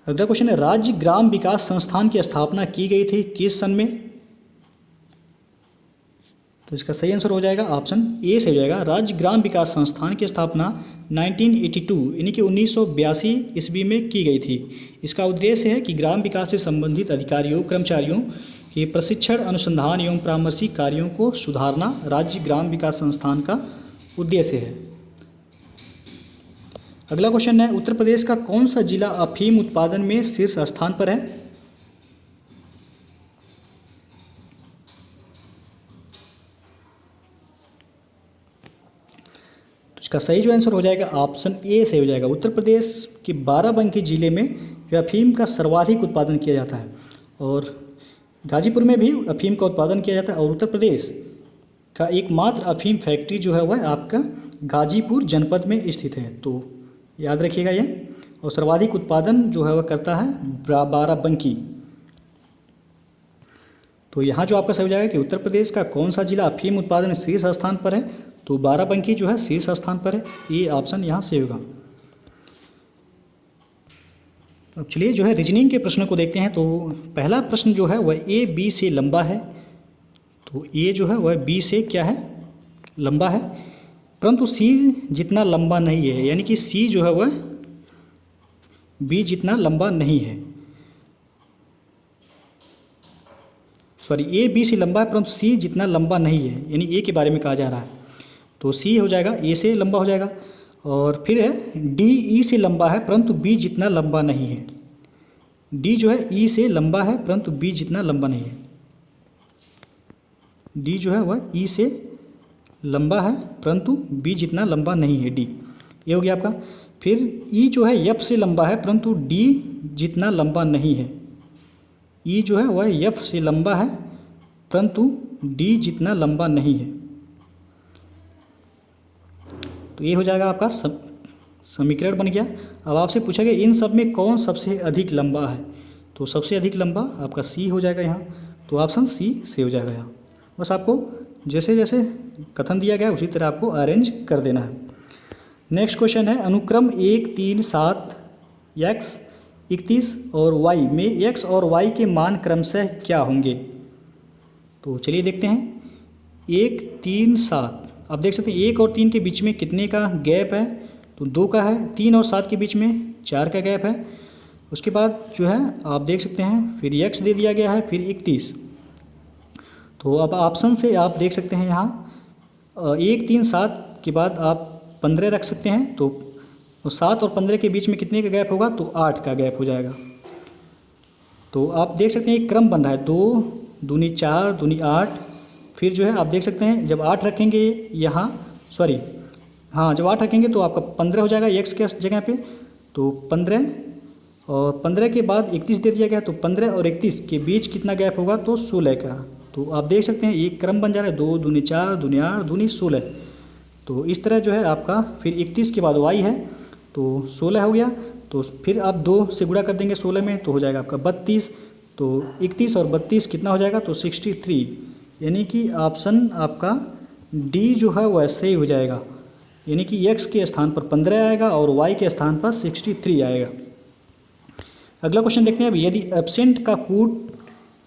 अगला क्वेश्चन है, राज्य ग्राम विकास संस्थान की स्थापना की गई थी किस सन में? तो इसका सही आंसर हो जाएगा ऑप्शन ए से हो जाएगा। राज्य ग्राम विकास संस्थान की स्थापना 1982 यानी कि 1982 ईस्वी में की गई थी। इसका उद्देश्य है कि ग्राम विकास से संबंधित अधिकारियों कर्मचारियों के प्रशिक्षण, अनुसंधान एवं परामर्शी कार्यों को सुधारना राज्य ग्राम विकास संस्थान का उद्देश्य है। अगला क्वेश्चन है, उत्तर प्रदेश का कौन सा जिला अफीम उत्पादन में शीर्ष स्थान पर है? तो इसका सही जो आंसर हो जाएगा ऑप्शन ए से हो जाएगा। उत्तर प्रदेश के बाराबंकी जिले में अफीम का सर्वाधिक उत्पादन किया जाता है। और गाजीपुर में भी अफीम का उत्पादन किया जाता है। और उत्तर प्रदेश का एकमात्र अफीम फैक्ट्री जो है वह आपका गाजीपुर जनपद में स्थित है। तो याद रखिएगा ये। और सर्वाधिक उत्पादन जो है वह करता है बाराबंकी। तो यहाँ जो आपका सही हो जाएगा कि उत्तर प्रदेश का कौन सा जिला अफीम उत्पादन में शीर्ष स्थान पर है? तो बाराबंकी जो है शीर्ष स्थान पर है। ये ऑप्शन यहाँ से होगा। अब चलिए जो है रीजनिंग के प्रश्नों को देखते हैं। तो पहला प्रश्न जो है वह ए बी से लंबा है। तो ए जो है वह बी से क्या है? लंबा है, परंतु सी जितना लंबा नहीं है। यानी कि सी जो है वह बी जितना लंबा नहीं है। सॉरी, ए बी से लंबा है परंतु सी जितना लंबा नहीं है। यानी ए के बारे में कहा जा रहा है। तो सी हो जाएगा, ए से लंबा हो जाएगा। और फिर है डी ई से लंबा है परंतु बी जितना लंबा नहीं है। डी जो है ई से लंबा है परंतु बी जितना लंबा नहीं है। डी जो है वह ई से लंबा है परंतु बी जितना लंबा नहीं है। डी ये हो गया आपका। फिर ई जो है एफ से लंबा है परंतु डी जितना लंबा नहीं है। ई जो है वह एफ से लंबा है परंतु डी जितना लंबा नहीं है। तो ये हो जाएगा आपका समीकरण बन गया। अब आपसे पूछा गया इन सब में कौन सबसे अधिक लंबा है? तो सबसे अधिक लंबा आपका सी हो जाएगा यहाँ। तो ऑप्शन सी से हो जाएगा यहाँ। बस आपको जैसे जैसे कथन दिया गया उसी तरह आपको अरेंज कर देना है। नेक्स्ट क्वेश्चन है, अनुक्रम 1, 3, 7, x, 31 और y में x और y के मान क्रमशः क्या होंगे? तो चलिए देखते हैं। 1, 3, 7, आप देख सकते हैं 1 और 3 के बीच में कितने का गैप है? तो 2 का है। 3 और 7 के बीच में 4 का गैप है। उसके बाद जो है आप देख सकते हैं फिर x दे दिया गया है, फिर 31। तो अब ऑप्शन से आप देख सकते हैं यहाँ 1, 3, 7 के बाद आप 15 रख सकते हैं। तो 7 और 15 के बीच में कितने का गैप होगा? तो 8 का गैप हो जाएगा। तो आप देख सकते हैं एक क्रम बन रहा है, 2 दूनी 4 दूनी 8, फिर जो है आप देख सकते हैं जब 8 रखेंगे यहाँ, सॉरी हाँ, जब 8 रखेंगे तो आपका 15 हो जाएगा x के जगह पे, तो 15 और 15 के बाद 31 दे दिया गया, तो 15 और 31 के बीच कितना गैप होगा, तो 16 का। तो आप देख सकते हैं एक क्रम बन जा रहा है, 2 दूनी 4 दूनी 8 दूनी 16। तो इस तरह जो है आपका फिर 31 के बाद y है तो 16 हो गया, तो फिर आप 2 से गुणा कर देंगे 16 में तो हो जाएगा आपका 32। तो 31 और 32 कितना हो जाएगा, तो 63, यानी कि ऑप्शन आपका डी जो है वह सही हो जाएगा, यानी कि x के स्थान पर 15 आएगा और y के स्थान पर 63 आएगा। अगला क्वेश्चन देखते हैं। अब यदि एब्सेंट का कूट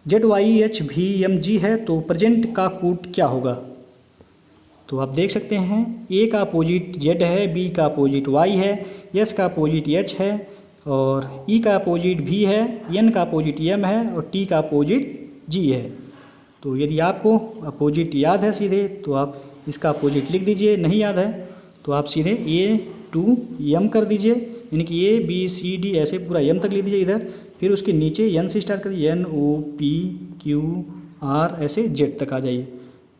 ZYHVMG है तो प्रेजेंट का कूट क्या होगा। तो आप देख सकते हैं A का अपोजिट Z है, B का अपोजिट Y है, S का अपोजिट H है और E का अपोजिट V है, N का अपोजिट M है और T का अपोजिट G है। तो यदि आपको अपोजिट याद है सीधे तो आप इसका अपोजिट लिख दीजिए, नहीं याद है तो आप सीधे A to M कर दीजिए, यानी कि A B C D ऐसे पूरा M तक लिख दीजिए इधर, फिर उसके नीचे N से स्टार्ट कर दीजिए, N O P Q R ऐसे Z तक आ जाइए,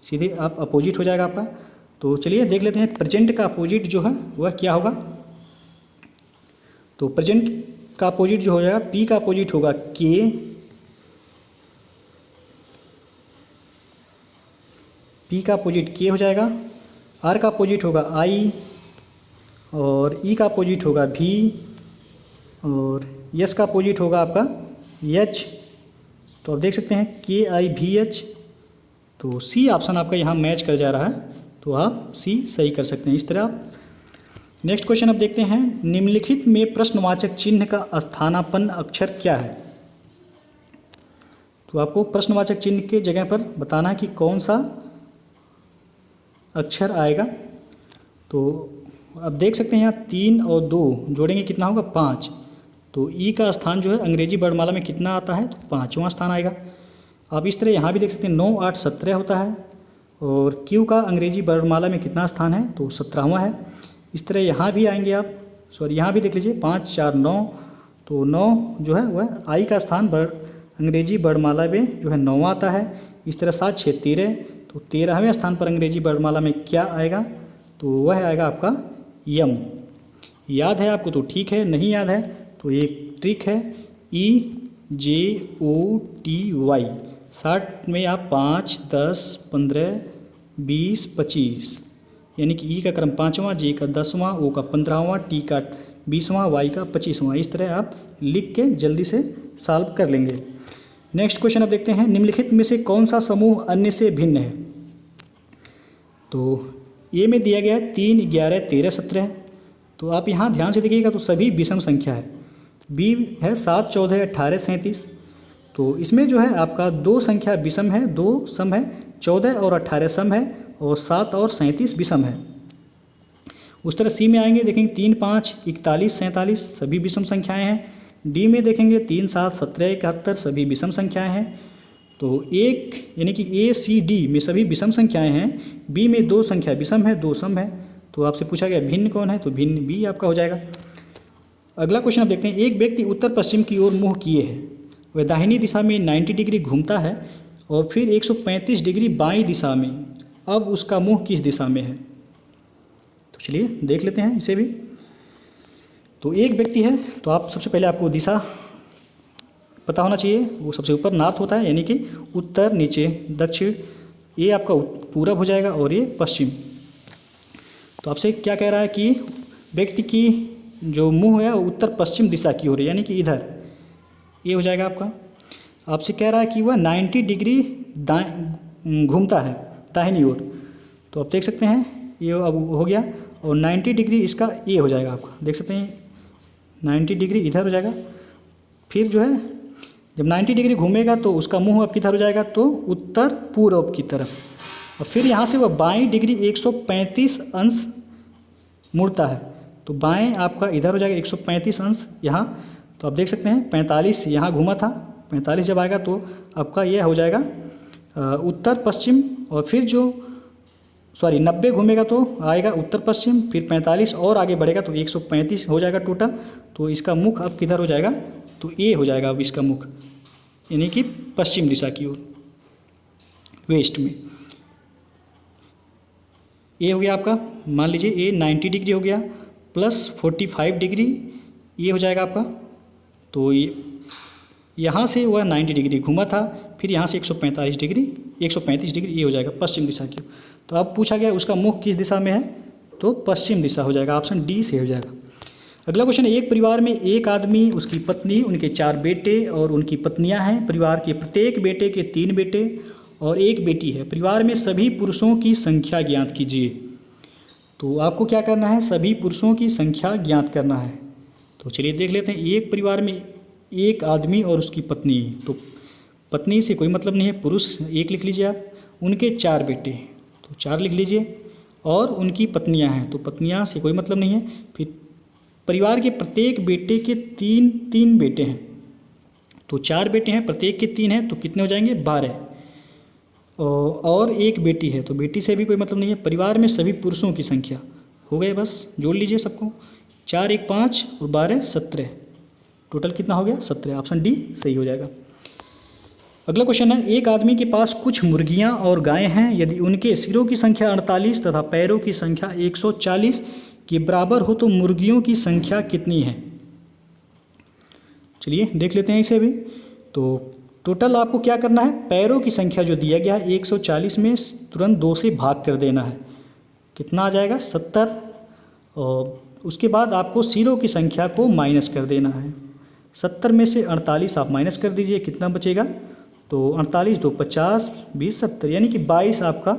सीधे आप अपोजिट हो जाएगा आपका। तो चलिए देख लेते हैं प्रेजेंट का अपोजिट जो है वह क्या होगा। तो प्रेजेंट का अपोजिट जो हो जाएगा, P का अपोजिट होगा K, P का अपोजिट K हो जाएगा, R का अपोजिट होगा I और E का अपोजिट होगा V और S का अपोजिट होगा आपका H। तो आप देख सकते हैं KIVH, तो C ऑप्शन आपका यहाँ मैच कर जा रहा है, तो आप C सही कर सकते हैं इस तरह आप। नेक्स्ट क्वेश्चन अब देखते हैं, निम्नलिखित में प्रश्नवाचक चिन्ह का स्थानापन्न अक्षर क्या है। तो आपको प्रश्नवाचक चिन्ह के जगह पर बताना है कि कौन सा अक्षर आएगा। तो अब देख सकते हैं यहाँ 3 और 2 जोड़ेंगे कितना होगा, 5। तो ई का स्थान जो है अंग्रेजी वर्णमाला में कितना आता है, तो 5वां स्थान आएगा। आप इस तरह यहाँ भी देख सकते हैं 9 8 17 होता है और क्यू का अंग्रेजी वर्णमाला में कितना स्थान है, तो 17वां है। इस तरह यहाँ भी आएंगे आप, सॉरी यहाँ भी देख लीजिए 5 4 9, तो 9 जो है वह आई का स्थान अंग्रेजी वर्णमाला में जो है 9वां आता है। इस तरह 7 6 13, तो 13वें स्थान पर अंग्रेजी वर्णमाला में क्या आएगा, तो वह आएगा आपका यम। याद है आपको तो ठीक है, नहीं याद है तो एक ट्रिक है EJOTY, 60 में आप 5 10 15 20 25, यानी कि ई का क्रम 5वां, जे का 10वां, ओ का 15वां, टी का 20वां, वाई का 25वां। इस तरह आप लिख के जल्दी से सॉल्व कर लेंगे। नेक्स्ट क्वेश्चन अब देखते हैं, निम्नलिखित में से कौन सा समूह अन्य से भिन्न है। तो ए में दिया गया है 3 11 13 17, तो आप यहाँ ध्यान से देखिएगा तो सभी विषम संख्या है। बी है 7 14 18 37, तो इसमें जो है आपका 2 संख्या विषम है, 2 सम है, 14 और 18 सम है और 7 और 37 विषम है। उस तरह सी में आएंगे देखेंगे 3 5 41 47 सभी विषम संख्याएं हैं। डी में देखेंगे 3 7 17 71 सभी विषम संख्याएं हैं। तो एक यानी कि ए सी डी में सभी विषम संख्याएं हैं। बी में 2 संख्या विषम है, 2 सम है। तो आपसे पूछा गया भिन्न कौन है, तो भिन्न बी आपका हो जाएगा। अगला क्वेश्चन आप देखते हैं, एक व्यक्ति उत्तर पश्चिम की ओर मुँह किए है, वह दाहिनी दिशा में 90 डिग्री घूमता है और फिर 135 डिग्री बाईं दिशा में। अब उसका मुँह किस दिशा में है, तो चलिए देख लेते हैं इसे भी। तो एक व्यक्ति है, तो आप सबसे पहले आपको दिशा पता होना चाहिए। वो सबसे ऊपर नॉर्थ होता है, यानी कि उत्तर, नीचे दक्षिण, ये आपका पूरब हो जाएगा और ये पश्चिम। तो आपसे क्या कह रहा है कि व्यक्ति की जो मुंह है वो उत्तर पश्चिम दिशा की ओर है, यानी कि इधर, ये हो जाएगा आपका। आपसे कह रहा है कि वह 90 डिग्री घूमता है दाहिनी ओर, तो आप देख सकते हैं ये अब हो गया। और 90 डिग्री इसका ये हो जाएगा आपका, देख सकते हैं 90 डिग्री इधर हो जाएगा। फिर जो है जब 90 डिग्री घूमेगा तो उसका मुंह अब किधर हो जाएगा, तो उत्तर पूर्व की तरफ। और फिर यहाँ से वह बाईं डिग्री 135 अंश मुड़ता है, तो बाएं आपका इधर हो जाएगा 135 अंश यहाँ। तो आप देख सकते हैं 45 यहाँ घूमा था, 45 जब आएगा तो आपका यह हो जाएगा उत्तर पश्चिम। और फिर जो 90 घूमेगा तो आएगा उत्तर पश्चिम, फिर 45 और आगे बढ़ेगा तो 135 हो जाएगा टोटल। तो इसका मुख अब किधर हो जाएगा, तो ये हो जाएगा अब इसका मुख, यानी कि पश्चिम दिशा की ओर, वेस्ट में। ए हो गया आपका, मान लीजिए ए 90 डिग्री हो गया प्लस 45 डिग्री ये हो जाएगा आपका। तो ये यहाँ से वह 90 डिग्री घूमा था, फिर यहाँ से 135 डिग्री ये हो जाएगा पश्चिम दिशा की। तो अब पूछा गया उसका मुख किस दिशा में है, तो पश्चिम दिशा हो जाएगा, ऑप्शन डी से हो जाएगा। अगला क्वेश्चन है, एक परिवार में एक आदमी, उसकी पत्नी, उनके 4 बेटे और उनकी पत्नियां हैं। परिवार के प्रत्येक बेटे के 3 बेटे और 1 बेटी है। परिवार में सभी पुरुषों की संख्या ज्ञात कीजिए। तो आपको क्या करना है, सभी पुरुषों की संख्या ज्ञात करना है। तो चलिए देख लेते हैं। एक परिवार में एक आदमी और उसकी पत्नी, तो पत्नी से कोई मतलब नहीं है, पुरुष 1 लिख लीजिए आप। उनके 4 बेटे, तो 4 लिख लीजिए, और उनकी पत्नियां हैं, तो पत्नियां से कोई मतलब नहीं है। फिर परिवार के प्रत्येक बेटे के 3 बेटे हैं, तो 4 बेटे हैं, प्रत्येक के 3 हैं, तो कितने हो जाएंगे, 12। और 1 बेटी है, तो बेटी से भी कोई मतलब नहीं है। परिवार में सभी पुरुषों की संख्या हो गए, बस जोड़ लीजिए सबको। 4 1 5 और 12 17, टोटल कितना हो गया, 17। ऑप्शन डी सही हो जाएगा। अगला क्वेश्चन है, एक आदमी के पास कुछ मुर्गियां और गायें हैं। यदि उनके सिरों की संख्या 48 तथा पैरों की संख्या 140 के बराबर हो तो मुर्गियों की संख्या कितनी है। चलिए देख लेते हैं इसे भी। तो टोटल आपको क्या करना है, पैरों की संख्या जो दिया गया है 140 में तुरंत 2 से भाग कर देना है, कितना आ जाएगा, 70। और उसके बाद आपको सिरों की संख्या को माइनस कर देना है। 70 में से 48 आप माइनस कर दीजिए, कितना बचेगा, तो 48 2 50 20 70, यानी कि 22 आपका।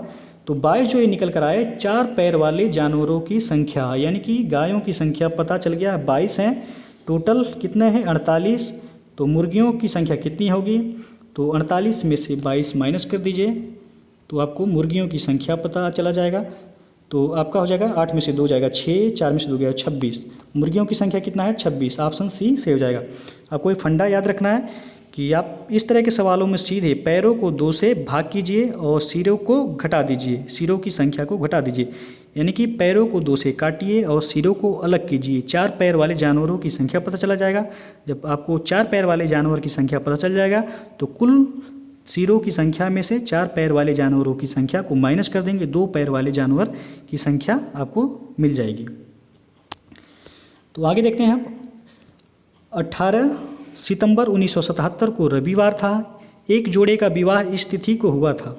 तो 22 जो ये निकल कर आए 4 पैर वाले जानवरों की संख्या, यानी कि गायों की संख्या पता चल गया 22 हैं। टोटल कितने हैं, 48। तो मुर्गियों की संख्या कितनी होगी, तो 48 में से 22 माइनस कर दीजिए, तो आपको मुर्गियों की संख्या पता चला जाएगा। तो आपका हो जाएगा 8 में से 2 जाएगा 6, 4 में से 2 गया 26। मुर्गियों की संख्या कितना है, 26। ऑप्शन सी से हो जाएगा। आपको एक फंडा याद रखना है कि आप इस तरह के सवालों में सीधे पैरों को 2 से भाग कीजिए और सिरों को घटा दीजिए, सिरों की संख्या को घटा दीजिए, यानी कि पैरों को 2 से काटिए और सिरों को अलग कीजिए। 4 पैर वाले जानवरों की संख्या पता चला जाएगा। जब आपको 4 पैर वाले जानवर की संख्या पता चल जाएगा तो कुल सिरों की संख्या में से 4 पैर वाले जानवरों की संख्या को माइनस कर देंगे, 2 पैर वाले जानवर की संख्या आपको मिल जाएगी। तो आगे देखते हैं आप। 18 सितंबर 1977 को रविवार था। एक जोड़े का विवाह इस तिथि को हुआ था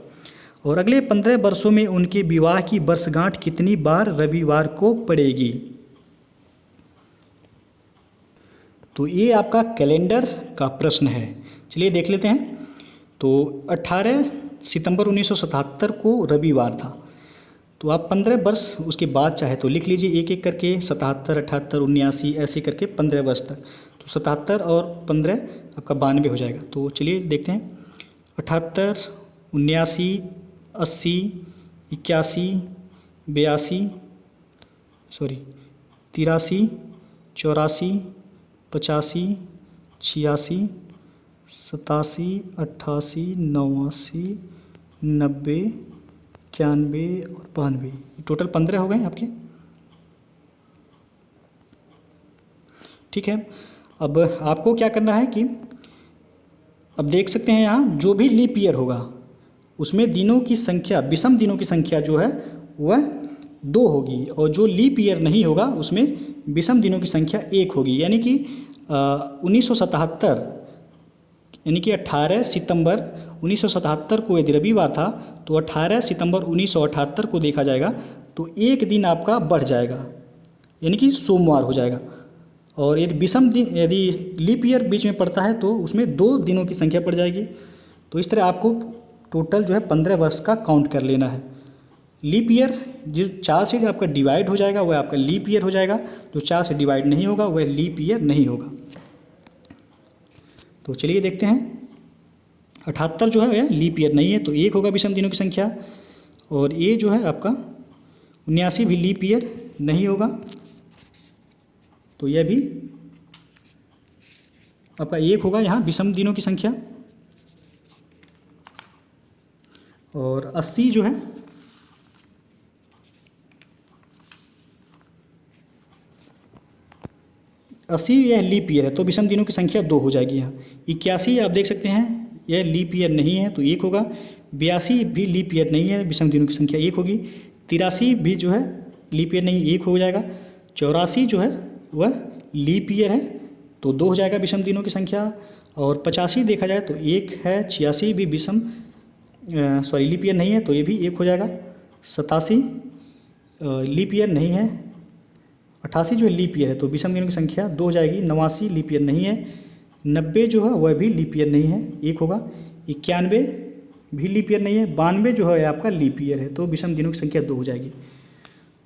और अगले 15 वर्षों में उनके विवाह की वर्षगांठ कितनी बार रविवार को पड़ेगी। तो ये आपका कैलेंडर का प्रश्न है। चलिए देख लेते हैं। तो 18 सितंबर 1977 को रविवार था, तो आप 15 वर्ष उसके बाद चाहे तो लिख लीजिए एक एक करके, 77 78 79 ऐसे करके 15 वर्ष तक। तो 77 और 15 आपका 92 हो जाएगा। तो चलिए देखते हैं। 78 79 80 81 82 83 84 85 86 87 88 89 90 91 और 92, टोटल 15 हो गए आपके। ठीक है, अब आपको क्या करना है कि अब देख सकते हैं यहाँ जो भी लीप ईयर होगा उसमें दिनों की संख्या, विषम दिनों की संख्या जो है वह 2 होगी, और जो लीप ईयर नहीं होगा उसमें विषम दिनों की संख्या 1 होगी। यानी कि 1977 यानी कि 18 सितंबर 1977 को यदि रविवार था तो 18 सितंबर 1978 को देखा जाएगा तो एक दिन आपका बढ़ जाएगा, यानी कि सोमवार हो जाएगा। और यदि विषम दिन, यदि लीप ईयर बीच में पड़ता है तो उसमें 2 दिनों की संख्या पड़ जाएगी। तो इस तरह आपको टोटल जो है 15 वर्ष का काउंट कर लेना है। लीप ईयर जो 4 से आपका डिवाइड हो जाएगा वह आपका लीप ईयर हो जाएगा, जो 4 से डिवाइड नहीं होगा वह लीप ईयर नहीं होगा। तो चलिए देखते हैं। 78 जो है वह लीप ईयर नहीं है, तो 1 होगा विषम दिनों की संख्या। और ये जो है आपका 79 भी लीप ईयर नहीं होगा, तो यह भी आपका 1 होगा यहाँ विषम दिनों की संख्या। और 80 जो है यह लीप ईयर है, तो विषम दिनों की संख्या 2 हो जाएगी यहाँ। 81 आप देख सकते हैं यह लीप ईयर नहीं है, तो 1 होगा। 82 भी लीप ईयर नहीं है, विषम दिनों की संख्या 1 होगी। 83 भी जो है लीप ईयर नहीं, 1 हो जाएगा। 84 जो है वह लीप ईयर है, तो 2 हो जाएगा विषम दिनों की संख्या। और 85 देखा जाए तो 1 है। 86 भी विषम लीप ईयर नहीं है, तो ये भी 1 हो जाएगा। 87 लीप ईयर नहीं है। 88 जो है लीप ईयर है, तो विषम दिनों की संख्या 2 हो जाएगी। 89 लीप ईयर नहीं है। 90 जो है वह भी लीप ईयर नहीं है, 1 होगा। 91 भी लीप ईयर नहीं है। 92 जो है आपका लीप ईयर है, तो विषम दिनों की संख्या 2 हो जाएगी।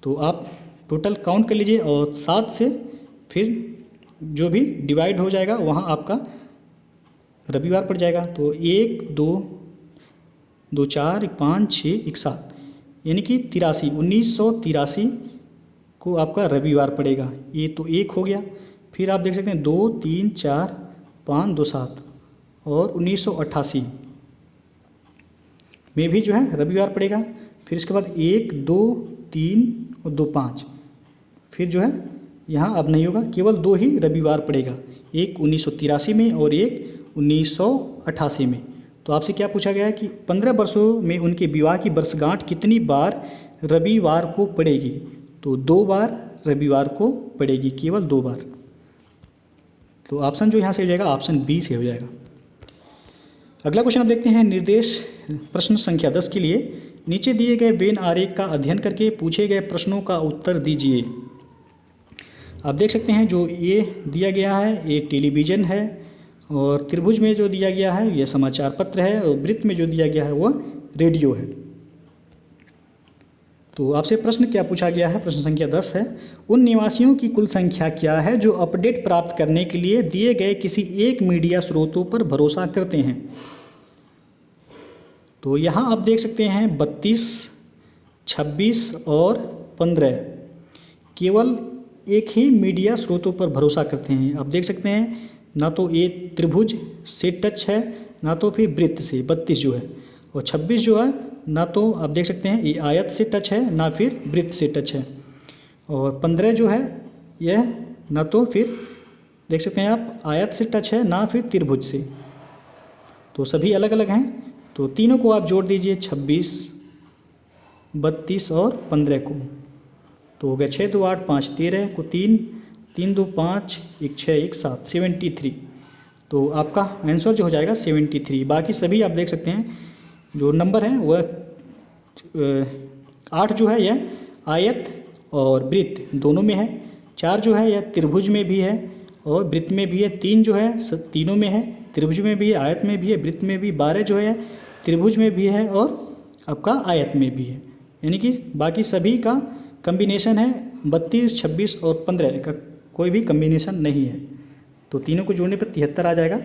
तो आप टोटल काउंट कर लीजिए और 7 से फिर जो भी डिवाइड हो जाएगा वहाँ आपका रविवार पड़ जाएगा। तो 1 2 2 4 1 5 6 1 7 यानी कि 1983 को आपका रविवार पड़ेगा। ये तो 1 हो गया। फिर आप देख सकते हैं 2 3 4 5 2 7 और 1988 में भी जो है रविवार पड़ेगा। फिर इसके बाद 1 2 3 और 2 5 फिर जो है यहाँ अब नहीं होगा, केवल 2 ही रविवार पड़ेगा, एक 1983 में और एक 1988 में। तो आपसे क्या पूछा गया है कि 15 वर्षों में उनके विवाह की वर्षगांठ कितनी बार रविवार को पड़ेगी? तो 2 बार रविवार को पड़ेगी, केवल 2 बार। तो ऑप्शन जो यहाँ से हो जाएगा ऑप्शन बी से हो जाएगा। अगला क्वेश्चन आप देखते हैं निर्देश प्रश्न संख्या 10 के लिए। नीचे दिए गए वेन आरेख का अध्ययन करके पूछे गए प्रश्नों का उत्तर दीजिए। आप देख सकते हैं जो ये दिया गया है ये टेलीविज़न है, और त्रिभुज में जो दिया गया है यह समाचार पत्र है, और वृत्त में जो दिया गया है वह रेडियो है। तो आपसे प्रश्न क्या पूछा गया है? प्रश्न संख्या 10 है, उन निवासियों की कुल संख्या क्या है जो अपडेट प्राप्त करने के लिए दिए गए किसी एक मीडिया स्रोतों पर भरोसा करते हैं? तो यहाँ आप देख सकते हैं 32, 26 और 15 केवल एक ही मीडिया स्रोतों पर भरोसा करते हैं। आप देख सकते हैं ना तो ये त्रिभुज से टच है, ना तो फिर वृत्त से 32 जो है, और 26 जो है ना तो आप देख सकते हैं ये आयत से टच है, ना फिर वृत्त से टच है, और 15 जो है यह ना तो फिर देख सकते हैं आप आयत से टच है, ना फिर त्रिभुज से। तो सभी अलग अलग हैं, तो तीनों को आप जोड़ दीजिए 26, 32 और 15 को, तो हो गया 6 2 8 5 13 को 3 3 2 5 1 6 1 7 73। तो आपका आंसर जो हो जाएगा 73। बाकी सभी आप देख सकते हैं जो नंबर हैं वह 8 जो है यह आयत और वृत्त दोनों में है, 4 जो है यह त्रिभुज में भी है और वृत्त में भी है, 3 जो है तीनों में है, त्रिभुज में भी है, आयत में भी है, वृत्त में भी, 12 जो है त्रिभुज में भी है और आपका आयत में भी है। यानी कि बाकी सभी का कम्बिनेशन है, 32, 26 और 15 का कोई भी कम्बिनेशन नहीं है। तो तीनों को जोड़ने पर 73 आ जाएगा।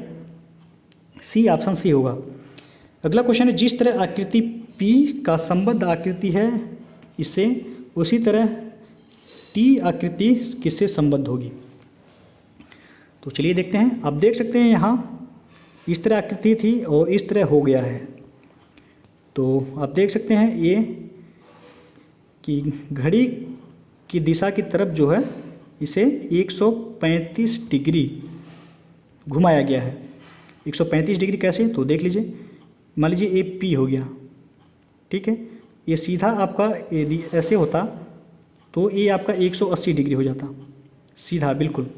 सी ऑप्शन सी होगा। अगला क्वेश्चन है, जिस तरह आकृति P का संबद्ध आकृति है इससे, उसी तरह T आकृति किससे संबद्ध होगी? तो चलिए देखते हैं। आप देख सकते हैं यहाँ इस तरह आकृति थी और इस तरह हो गया है। तो आप देख सकते हैं ये कि घड़ी की दिशा की तरफ जो है इसे 135 डिग्री घुमाया गया है। 135 डिग्री कैसे? तो देख लीजिए, मान लीजिए ये P हो गया, ठीक है, ये सीधा आपका यदि ऐसे होता तो ये आपका 180 डिग्री हो जाता सीधा बिल्कुल,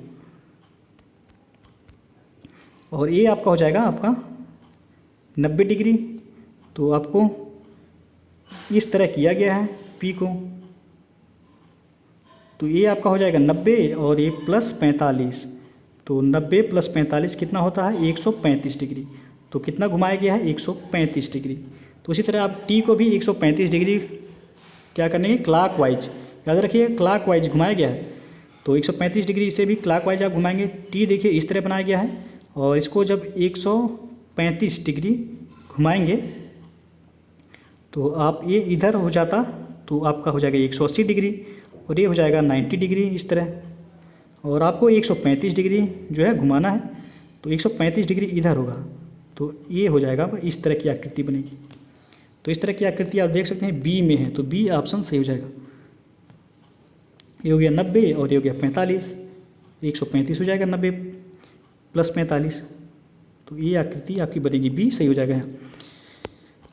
और ये आपका हो जाएगा आपका 90 डिग्री। तो आपको इस तरह किया गया है P को, तो ये आपका हो जाएगा 90 और ये प्लस 45। तो 90 प्लस 45 कितना होता है? 135 डिग्री। तो कितना घुमाया गया है? 135 डिग्री। तो इसी तरह आप T को भी 135 डिग्री क्या करने के? क्लॉक वाइज, याद रखिए क्लॉक वाइज घुमाया गया है। तो 135 डिग्री इसे भी क्लॉक वाइज आप घुमाएंगे। T देखिए इस तरह बनाया गया है, और इसको जब 135 डिग्री घुमाएंगे तो आप ये इधर हो जाता तो आपका हो जाएगा 180 डिग्री, और ये हो जाएगा 90 डिग्री इस तरह, और आपको 135 डिग्री जो है घुमाना है। तो 135 डिग्री इधर होगा, तो ये हो जाएगा इस तरह की आकृति बनेगी। तो इस तरह की आकृति आप देख सकते हैं बी में है, तो बी ऑप्शन सही हो जाएगा। ये हो गया 90 और ये हो गया 45, 135 हो जाएगा 90 प्लस 45। तो ये आकृति आपकी बनेगी, बी सही हो जाएगा यहाँ।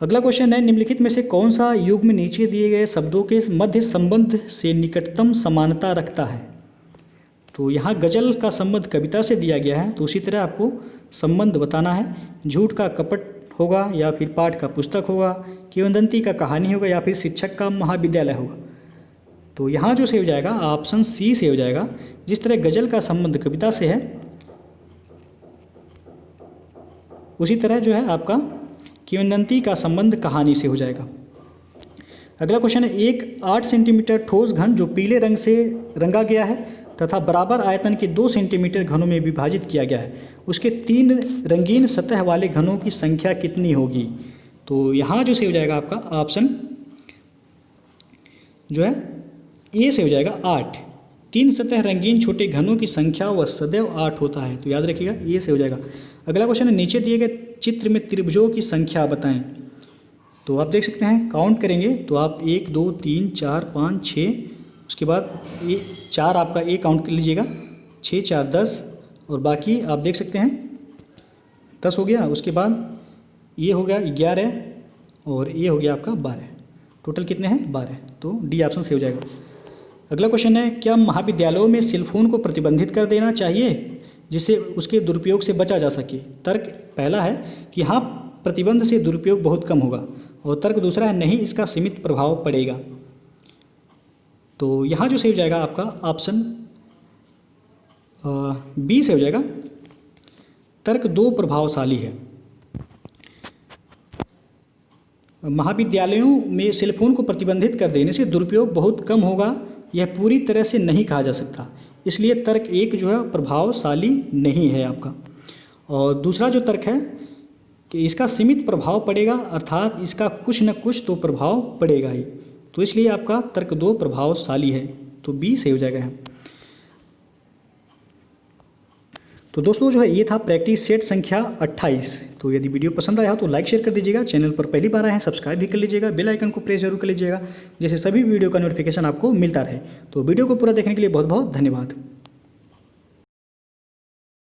अगला क्वेश्चन है, निम्नलिखित में से कौन सा युग्म नीचे दिए गए शब्दों के मध्य संबंध से निकटतम समानता रखता है। तो यहाँ गजल का संबंध कविता से दिया गया है, तो उसी तरह आपको संबंध बताना है। झूठ का कपट होगा या फिर पाठ का पुस्तक होगा, किंवदंती का कहानी होगा या फिर शिक्षक का महाविद्यालय होगा। तो यहाँ जो सही हो जाएगा ऑप्शन सी से हो जाएगा। जिस तरह गजल का संबंध कविता से है, उसी तरह जो है आपका किंवदंती का संबंध कहानी से हो जाएगा। अगला क्वेश्चन है, एक 8 सेंटीमीटर ठोस घन जो पीले रंग से रंगा गया है तथा बराबर आयतन के 2 सेंटीमीटर घनों में विभाजित किया गया है, उसके 3 रंगीन सतह वाले घनों की संख्या कितनी होगी। तो यहाँ जो सही हो जाएगा आपका ऑप्शन जो है ए से हो जाएगा 8। 3 सतह रंगीन छोटे घनों की संख्या वह सदैव 8 होता है, तो याद रखिएगा ए से हो जाएगा। अगला क्वेश्चन है, नीचे दिए गए चित्र में त्रिभुजों की संख्या बताएं। तो आप देख सकते हैं, काउंट करेंगे तो आप 1 2 3 4 5 6, उसके बाद ये 4 आपका ए काउंट कर लीजिएगा, 6 4 10, और बाकी आप देख सकते हैं 10 हो गया। उसके बाद ये हो गया 11 और ये हो गया आपका 12। टोटल कितने हैं 12, तो डी ऑप्शन से हो जाएगा। अगला क्वेश्चन है, क्या महाविद्यालयों में सेलफोन को प्रतिबंधित कर देना चाहिए जिससे उसके दुरुपयोग से बचा जा सके। तर्क पहला है कि हाँ, प्रतिबंध से दुरुपयोग बहुत कम होगा, और तर्क दूसरा है नहीं, इसका सीमित प्रभाव पड़ेगा। तो यहाँ जो सही हो जाएगा आपका ऑप्शन बी से हो जाएगा। तर्क 2 प्रभावशाली है। महाविद्यालयों में सेलफोन को प्रतिबंधित कर देने से दुरुपयोग बहुत कम होगा, यह पूरी तरह से नहीं कहा जा सकता, इसलिए तर्क 1 जो है प्रभावशाली नहीं है आपका। और दूसरा जो तर्क है कि इसका सीमित प्रभाव पड़ेगा, अर्थात इसका कुछ न कुछ तो प्रभाव पड़ेगा ही, तो इसलिए आपका तर्क 2 प्रभावशाली है, तो बी से हो जाएगा। तो दोस्तों जो है ये था प्रैक्टिस सेट संख्या 28। तो यदि वीडियो पसंद आया हो तो लाइक शेयर कर दीजिएगा, चैनल पर पहली बार आए हैं सब्सक्राइब भी कर लीजिएगा, बेल आइकन को प्रेस जरूर कर लीजिएगा, जिससे सभी वीडियो का नोटिफिकेशन आपको मिलता रहे। तो वीडियो को पूरा देखने के लिए बहुत बहुत धन्यवाद।